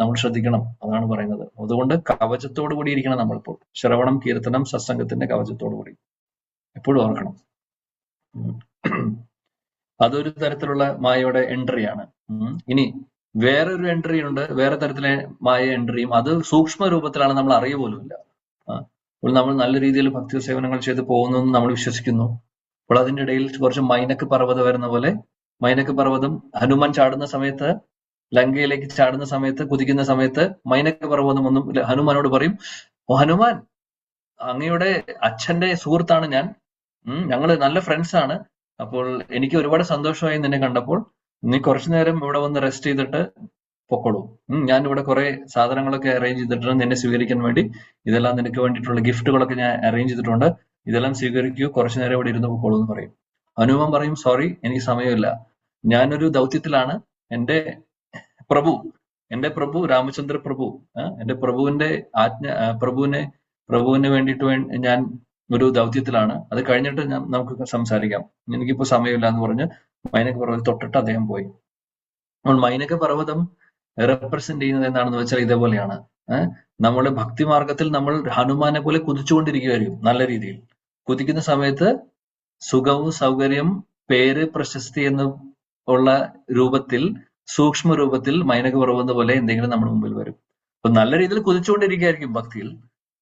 നമ്മൾ ശ്രദ്ധിക്കണം, അതാണ് പറയുന്നത്. അതുകൊണ്ട് കവചത്തോടു കൂടി ഇരിക്കണം നമ്മളിപ്പോൾ. ശ്രവണം, കീർത്തനം, സത്സംഗത്തിന്റെ കവചത്തോടു കൂടി എപ്പോഴും ഓർക്കണം. അതൊരു തരത്തിലുള്ള മായയുടെ എൻട്രിയാണ്. ഇനി വേറൊരു എൻട്രി ഉണ്ട്, വേറെ തരത്തിലെ മായ എൻട്രിയും. അത് സൂക്ഷ്മ രൂപത്തിലാണ്, നമ്മൾ അറിയ പോലുമില്ല. അപ്പോൾ നമ്മൾ നല്ല രീതിയിൽ ഭക്തി സേവനങ്ങൾ ചെയ്ത് പോകുന്നു എന്ന് നമ്മൾ വിശ്വസിക്കുന്നു. അപ്പോൾ അതിന്റെ ഇടയിൽ കുറച്ച് മൈനക്ക് പർവ്വതം വരുന്ന പോലെ, മൈനക്ക് പർവ്വതം ഹനുമാൻ ചാടുന്ന സമയത്ത്, ലങ്കയിലേക്ക് ചാടുന്ന സമയത്ത്, കുതിക്കുന്ന സമയത്ത് മൈനക്ക് പർവ്വതം ഒന്നും ഹനുമാനോട് പറയും, ഓ ഹനുമാൻ, അങ്ങയുടെ അച്ഛന്റെ സുഹൃത്താണ് ഞാൻ, ഞങ്ങള് നല്ല ഫ്രണ്ട്സ് ആണ്. അപ്പോൾ എനിക്ക് ഒരുപാട് സന്തോഷമായി നിന്നെ കണ്ടപ്പോൾ. നീ കുറച്ചു നേരം ഇവിടെ വന്ന് റെസ്റ്റ് ചെയ്തിട്ട് പൊക്കോളൂ. ഞാൻ ഇവിടെ കുറെ സാധനങ്ങളൊക്കെ അറേഞ്ച് ചെയ്തിട്ടുണ്ട് നിന്നെ സ്വീകരിക്കാൻ വേണ്ടി. ഇതെല്ലാം നിനക്ക് വേണ്ടിയിട്ടുള്ള ഗിഫ്റ്റുകളൊക്കെ ഞാൻ അറേഞ്ച് ചെയ്തിട്ടുണ്ട്, ഇതെല്ലാം സ്വീകരിക്കൂ, കുറച്ചു നേരം ഇവിടെ ഇരുന്ന് പൊക്കോളൂ എന്ന് പറയും. ഹനുമാൻ പറയും, സോറി, എനിക്ക് സമയമില്ല, ഞാനൊരു ദൗത്യത്തിലാണ്. എന്റെ പ്രഭു രാമചന്ദ്ര പ്രഭു, എന്റെ പ്രഭുവിന്റെ പ്രഭുവിന് വേണ്ടിയിട്ട് ഞാൻ ഒരു ദൗത്യത്തിലാണ്, അത് കഴിഞ്ഞിട്ട് നമുക്ക് സംസാരിക്കാം, എനിക്കിപ്പോ സമയമില്ല എന്ന് പറഞ്ഞ് മൈനക പർവ്വതം തൊട്ടിട്ട് അദ്ദേഹം പോയി. അപ്പോൾ മൈനക പർവ്വതം റെപ്രസെന്റ് ചെയ്യുന്നത് എന്താണെന്ന് വെച്ചാൽ ഇതേപോലെയാണ്. നമ്മുടെ ഭക്തിമാർഗത്തിൽ നമ്മൾ ഹനുമാനെ പോലെ കുതിച്ചുകൊണ്ടിരിക്കുകയായിരിക്കും. നല്ല രീതിയിൽ കുതിക്കുന്ന സമയത്ത് സുഖവും സൗകര്യം, പേര്, പ്രശസ്തി എന്ന് ഉള്ള രൂപത്തിൽ, സൂക്ഷ്മ രൂപത്തിൽ മൈനക പർവ്വതം പോലെ എന്തെങ്കിലും നമ്മുടെ മുമ്പിൽ വരും. അപ്പൊ നല്ല രീതിയിൽ കുതിച്ചുകൊണ്ടിരിക്കുകയായിരിക്കും ഭക്തിയിൽ.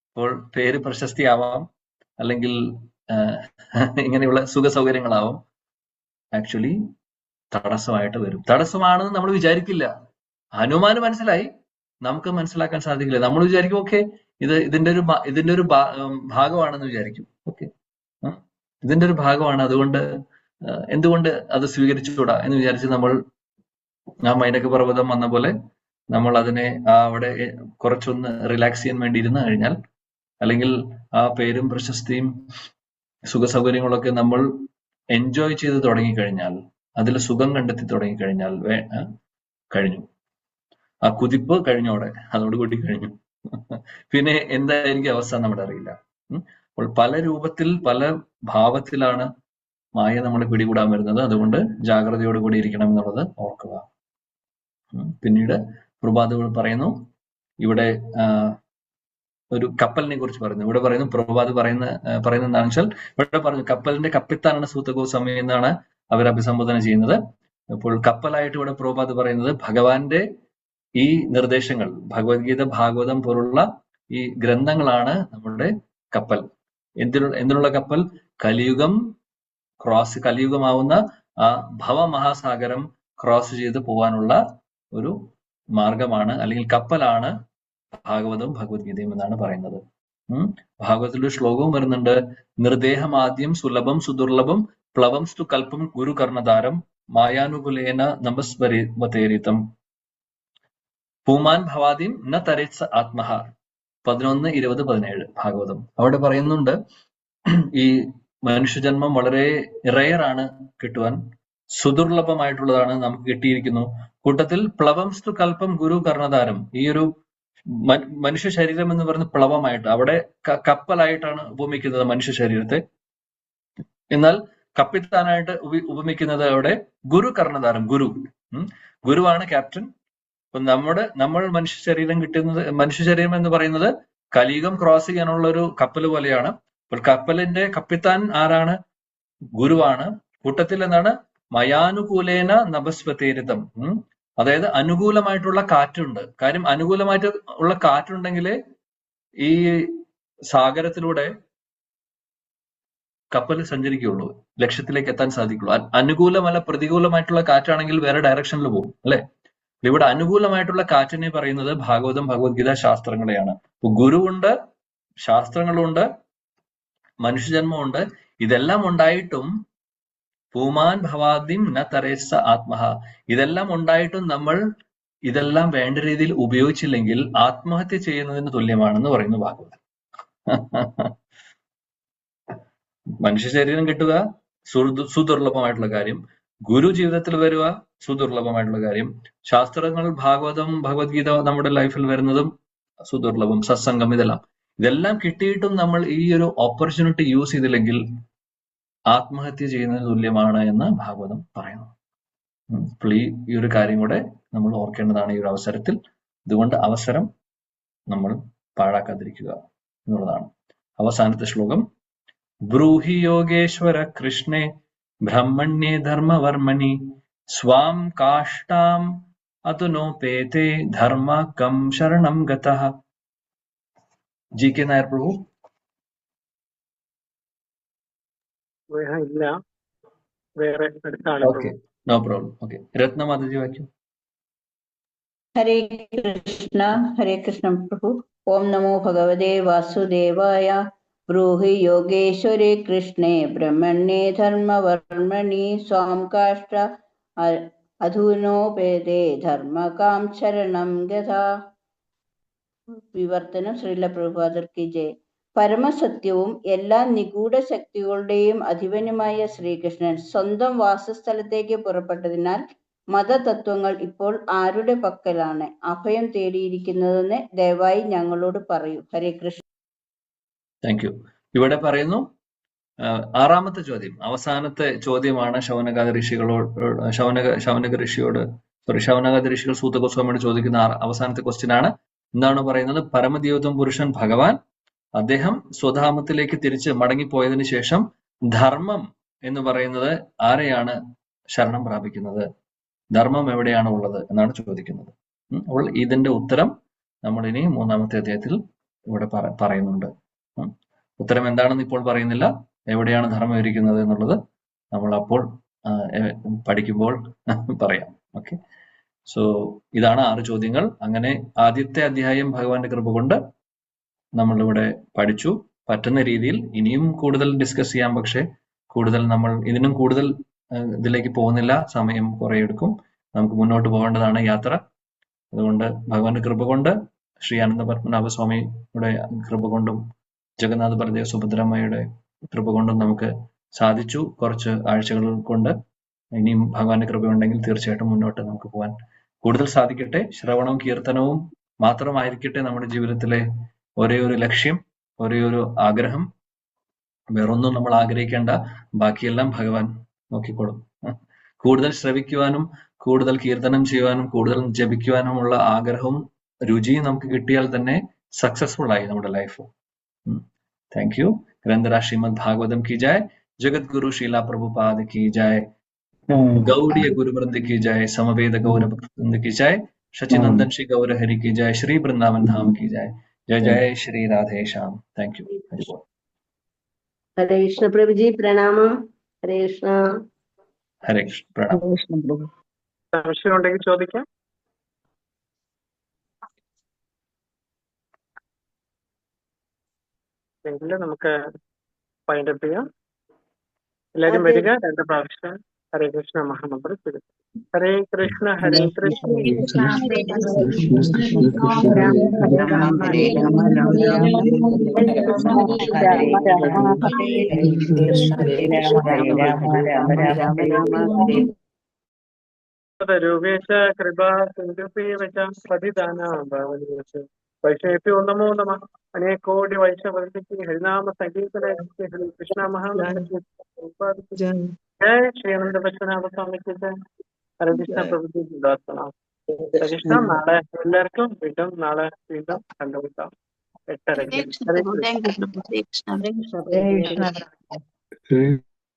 അപ്പോൾ പേര്, പ്രശസ്തി ആവാം, അല്ലെങ്കിൽ ഇങ്ങനെയുള്ള സുഖ സൗകര്യങ്ങളാവും. ആക്ച്വലി തടസ്സമായിട്ട് വരും. തടസ്സമാണെന്ന് നമ്മൾ വിചാരിക്കില്ല. ഹനുമാന് മനസ്സിലായി, നമുക്ക് മനസ്സിലാക്കാൻ സാധിക്കില്ല. നമ്മൾ വിചാരിക്കും ഓക്കെ, ഇതിന്റെ ഒരു ഭാഗമാണെന്ന് വിചാരിക്കും. ഓക്കെ, ഇതിന്റെ ഒരു ഭാഗമാണ്, അതുകൊണ്ട് എന്തുകൊണ്ട് അത് സ്വീകരിച്ചുകൂടാ എന്ന് വിചാരിച്ച് നമ്മൾ ആ മൈനക പർവ്വതം വന്ന പോലെ നമ്മൾ അതിനെ അവിടെ കുറച്ചൊന്ന് റിലാക്സ് ചെയ്യാൻ വേണ്ടി ഇരുന്ന് കഴിഞ്ഞാൽ, അല്ലെങ്കിൽ ആ പേരും പ്രശസ്തിയും സുഖ സൗകര്യങ്ങളൊക്കെ നമ്മൾ എൻജോയ് ചെയ്ത് തുടങ്ങിക്കഴിഞ്ഞാൽ, അതിൽ സുഖം കണ്ടെത്തി തുടങ്ങിക്കഴിഞ്ഞാൽ കഴിഞ്ഞു. ആ കുതിപ്പ് കഴിഞ്ഞോടെ, അതോടുകൂടി കഴിഞ്ഞു. പിന്നെ എന്തായിരിക്കും അവസ്ഥ നമ്മുടെ അറിയില്ല. അപ്പോൾ പല രൂപത്തിൽ പല ഭാവത്തിലാണ് മായ നമ്മളെ പിടികൂടാൻ വരുന്നത്. അതുകൊണ്ട് ജാഗ്രതയോടുകൂടി ഇരിക്കണം എന്നുള്ളത് ഓർക്കുക. പിന്നീട് പ്രഭാത് പറയുന്നു, ഇവിടെ ഒരു കപ്പലിനെ കുറിച്ച് പറയുന്നു. ഇവിടെ പറയുന്നു, പ്രഭാത് പറയുന്ന എന്താണെന്ന് വെച്ചാൽ, ഇവിടെ പറഞ്ഞു കപ്പലിന്റെ കപ്പിത്താനാണ് സൂത ഗോസ്വാമി എന്നാണ് അവർ അഭിസംബോധന ചെയ്യുന്നത്. അപ്പോൾ കപ്പലായിട്ട് ഇവിടെ പ്രഭാത് പറയുന്നത് ഭഗവാന്റെ ഈ നിർദ്ദേശങ്ങൾ, ഭഗവത്ഗീത, ഭാഗവതം പോലുള്ള ഈ ഗ്രന്ഥങ്ങളാണ് നമ്മുടെ കപ്പൽ. എന്തിനുള്ള കപ്പൽ? കലിയുഗമാവുന്ന ആ ഭവമഹാസാഗരം ക്രോസ് ചെയ്ത് പോവാനുള്ള ഒരു മാർഗമാണ്, അല്ലെങ്കിൽ കപ്പലാണ് ഭാഗവതവും ഭഗവത്ഗീതയും എന്നാണ് പറയുന്നത്. ഭാഗവതത്തിലൊരു ശ്ലോകവും വരുന്നുണ്ട്, നിർദേഹമാദ്യം സുലഭം സുദുർലഭം പ്ലവം സ്തു കൽപ്പം ഗുരു കർണധാരം മായാനുകുലേന നമസ്വതേരിതം പൂമാൻ ഭവാദിം ന തരേത്സ ആത്മഹ. 11, 20, 17 ഭാഗവതം. അവിടെ പറയുന്നുണ്ട്, ഈ മനുഷ്യജന്മം വളരെ റെയർ ആണ് കിട്ടുവാൻ, സുദുർലഭമായിട്ടുള്ളതാണ് നമുക്ക് കിട്ടിയിരിക്കുന്നു. കൂട്ടത്തിൽ പ്ലവംസ്തു കൽപ്പം ഗുരു കർണധാരം, ഈ ഒരു മനുഷ്യ ശരീരം എന്ന് പറയുന്ന പ്ലവമായിട്ട്, അവിടെ കപ്പലായിട്ടാണ് ഉപമിക്കുന്നത് മനുഷ്യ ശരീരത്തെ. എന്നാൽ കപ്പിത്താനായിട്ട് ഉപമിക്കുന്നത് അവിടെ ഗുരു കർണധാരം, ഗുരുവാണ് ക്യാപ്റ്റൻ. അപ്പൊ നമ്മൾ മനുഷ്യ ശരീരം കിട്ടുന്നത്, മനുഷ്യ ശരീരം എന്ന് പറയുന്നത് കലിയുഗം ക്രോസ് ചെയ്യാനുള്ള ഒരു കപ്പൽ പോലെയാണ്. അപ്പോൾ കപ്പലിന്റെ കപ്പിത്താൻ ആരാണ്? ഗുരുവാണ്. കൂട്ടത്തിൽ എന്താണ്? മയാനുകൂലേന നഭസ്വതേരിതം, അതായത് അനുകൂലമായിട്ടുള്ള കാറ്റുണ്ട്. കാര്യം അനുകൂലമായിട്ട് ഉള്ള കാറ്റുണ്ടെങ്കിൽ ഈ സാഗരത്തിലൂടെ കപ്പൽ സഞ്ചരിക്കുകയുള്ളൂ, ലക്ഷ്യത്തിലേക്ക് എത്താൻ സാധിക്കുള്ളൂ. അനുകൂലമല്ല പ്രതികൂലമായിട്ടുള്ള കാറ്റാണെങ്കിൽ വേറെ ഡയറക്ഷനിൽ പോകും, അല്ലെ? ഇവിടെ അനുകൂലമായിട്ടുള്ള കാറ്റിനെ പറയുന്നത് ഭാഗവതം, ഭഗവത്ഗീത, ശാസ്ത്രങ്ങളെയാണ്. ഗുരുവുണ്ട്, ശാസ്ത്രങ്ങളുണ്ട്, മനുഷ്യജന്മമുണ്ട്. ഇതെല്ലാം ഉണ്ടായിട്ടും പൂമാൻ ഭവാദിം ന തരേസ ആത്മഹ, ഇതെല്ലാം ഉണ്ടായിട്ടും നമ്മൾ ഇതെല്ലാം വേണ്ട രീതിയിൽ ഉപയോഗിച്ചില്ലെങ്കിൽ ആത്മഹത്യ ചെയ്യുന്നതിന് തുല്യമാണെന്ന് പറയുന്നു ഭാഗവതം. മനുഷ്യ ശരീരം കിട്ടുക സുദുർലഭമായിട്ടുള്ള കാര്യം, ഗുരു ജീവിതത്തിൽ വരിക സുദുർലഭമായിട്ടുള്ള കാര്യം, ശാസ്ത്രങ്ങൾ, ഭാഗവതം, ഭഗവത്ഗീത നമ്മുടെ ലൈഫിൽ വരുന്നതും സുദുർലഭം, സത്സംഗം, ഇതെല്ലാം കിട്ടിയിട്ടും നമ്മൾ ഈ ഒരു ഓപ്പർച്യൂണിറ്റി യൂസ് ചെയ്തില്ലെങ്കിൽ ആത്മഹത്യ ചെയ്യുന്നതിന് തുല്യമാണ് എന്ന് ഭാഗവതം പറയുന്നു. അപ്പോൾ ഈ ഒരു കാര്യം കൂടെ നമ്മൾ ഓർക്കേണ്ടതാണ് ഈ ഒരു അവസരത്തിൽ. ഇതുകൊണ്ട് അവസരം നമ്മൾ പാഴാക്കാതിരിക്കുക എന്നുള്ളതാണ്. അവസാനത്തെ ശ്ലോകം: ബ്രൂഹി യോഗേശ്വര കൃഷ്ണേ ബ്രഹ്മണ്യേ ധർമ്മവർമ്മണി സ്വാം കാഷ്ടാം അതുനോപേതേ ധർമ്മ കം ശരണം ഗതഃ. G K Nair Prabhu. ഇല്ല, വേറെ അടുത്താണ്. Okay, no problem. ഓക്കെ, രത്നമാതാജി വാക്യം. ഹരേ കൃഷ്ണ പ്രഭു. ഓം നമോ ഭഗവതേ വാസുദേവായ. ബ്രൂഹി യോഗേശ്വരേ കൃഷ്ണേ ബ്രഹ്മണ്യേ ധർമ്മവർമ്മണി സ്വാം കാഷ്ട അധുനോപേതേ ധർമ്മകാം ശരണം ഗതാ. വിവർത്തനം ശ്രീല പ്രഭുപാദർ കി ജയ്. പരമസത്യവും എല്ലാ നിഗൂഢ ശക്തികളുടെയും അധിപനുമായ ശ്രീകൃഷ്ണൻ സ്വന്തം വാസസ്ഥലത്തേക്ക് പുറപ്പെട്ടതിനാൽ മതതത്വങ്ങൾ ഇപ്പോൾ ആരുടെ പക്കലാണ് അഭയം തേടിയിരിക്കുന്നതെന്ന് ദയവായി ഞങ്ങളോട് പറയൂ. ഹരേ കൃഷ്ണ. Thank you. ഇവിടെ പറയുന്നു, ആറാമത്തെ ചോദ്യം, അവസാനത്തെ ചോദ്യമാണ് ശൗനകാദി ഋഷികൾ സൂത ഗോസ്വാമിയോട് ചോദിക്കുന്ന അവസാനത്തെ ക്വസ്റ്റ്യൻ ആണ്. എന്താണ് പറയുന്നത്? പരമദേവത്വം പുരുഷൻ ഭഗവാൻ അദ്ദേഹം സ്വധാമത്തിലേക്ക് തിരിച്ച് മടങ്ങിപ്പോയതിനു ശേഷം ധർമ്മം എന്ന് പറയുന്നത് ആരെയാണ് ശരണം പ്രാപിക്കുന്നത്? ധർമ്മം എവിടെയാണ് ഉള്ളത് എന്നാണ് ചോദിക്കുന്നത്. അപ്പോൾ ഇതിന്റെ ഉത്തരം നമ്മൾ ഇനി 3-ാമത്തെ അധ്യായത്തിൽ ഇവിടെ പറയുന്നുണ്ട്. ഉത്തരം എന്താണെന്ന് ഇപ്പോൾ പറയുന്നില്ല. എവിടെയാണ് ധർമ്മം ഇരിക്കുന്നത് എന്നുള്ളത് നമ്മൾ അപ്പോൾ പഠിക്കുമ്പോൾ പറയാം. ഓക്കെ, സോ ഇതാണ് 6 ചോദ്യങ്ങൾ. അങ്ങനെ ആദ്യത്തെ അധ്യായം ഭഗവാന്റെ കൃപ കൊണ്ട് നമ്മളിവിടെ പഠിച്ചു. പറ്റുന്ന രീതിയിൽ ഇനിയും കൂടുതൽ ഡിസ്കസ് ചെയ്യാം, പക്ഷെ നമ്മൾ ഇതിനും കൂടുതൽ ഇതിലേക്ക് പോകുന്നില്ല, സമയം കുറെ എടുക്കും. നമുക്ക് മുന്നോട്ട് പോകേണ്ടതാണ് യാത്ര. അതുകൊണ്ട് ഭഗവാന്റെ കൃപ കൊണ്ട്, ശ്രീ അനന്ത പത്മനാഭ സ്വാമിയുടെ കൃപ കൊണ്ടും ജഗന്നാഥ ബലദേവ സുഭദ്രമ്മയുടെ കൃപ കൊണ്ടും നമുക്ക് സാധിച്ചു. കുറച്ച് ആഴ്ചകൾ കൊണ്ട് ഇനിയും ഭഗവാന്റെ കൃപയുണ്ടെങ്കിൽ തീർച്ചയായിട്ടും മുന്നോട്ട് നമുക്ക് പോകാൻ കൂടുതൽ സാധിക്കട്ടെ. ശ്രവണവും കീർത്തനവും മാത്രമായിരിക്കട്ടെ നമ്മുടെ ജീവിതത്തിലെ ഒരേ ഒരു ലക്ഷ്യം, ഒരേ ഒരു ആഗ്രഹം. വേറൊന്നും നമ്മൾ ആഗ്രഹിക്കേണ്ട, ബാക്കിയെല്ലാം ഭഗവാൻ നോക്കിക്കോളും. കൂടുതൽ ശ്രവിക്കുവാനും കൂടുതൽ കീർത്തനം ചെയ്യുവാനും കൂടുതൽ ജപിക്കുവാനുമുള്ള ആഗ്രഹവും രുചിയും നമുക്ക് കിട്ടിയാൽ തന്നെ സക്സസ്ഫുൾ ആയി നമ്മുടെ life. Thank you. Granthraj Shrimad Bhagavatam की जय. जगत गुरु शीला प्रभुपाद की जय. गौड़ीय गुरुवृंद की जय. समवेद गौर वृंद की जय. शचिनंदन श्री गौर हरि की जय. श्री वृंदावन धाम की जय. जय जय श्री राधे श्याम. Thank you. हरे कृष्ण प्रभु जी, प्रणाम. हरे कृष्ण. हरे कृष्ण. प्रणाम. हरे कृष्ण प्रभु. സംശയം ഉണ്ടെങ്കിൽ ചോദിക്കാം. എങ്കിലും നമുക്ക് ഫൈൻഡ് അപ്പ് ചെയ്യാം. എല്ലാവരും വരിക. 2 പ്രാവശ്യം ഹരേ കൃഷ്ണ മഹാമന്ത്രം സ്വീകരിച്ചു. ഹരേ കൃഷ്ണ ഹരേ കൃഷ്ണ രൂപേശ കൃപാ സിന്ധുപേവച പതിദാനാം ഭാവനേഷു വൈഷ്ണവേഭ്യോ നമോ നമഃ. അനേകോടി വൈഷ്ണവർക്ക് ഹരിനാമ സങ്കീർത്തന ഹരേ കൃഷ്ണ മഹാമന്ത്രം. ജയ ശ്രീ അനന്ത പത്മനാഭ സ്വാമിക്ക് ജയ. ഹരേ കൃഷ്ണ പ്രഭുജി ദാസനാം. കൃഷ്ണ നാളെ എല്ലാവർക്കും നാളെ വീണ്ടും കണ്ടുമുട്ടാം 8:30. ഹരേ കൃഷ്ണ. ഹരേ കൃഷ്ണ.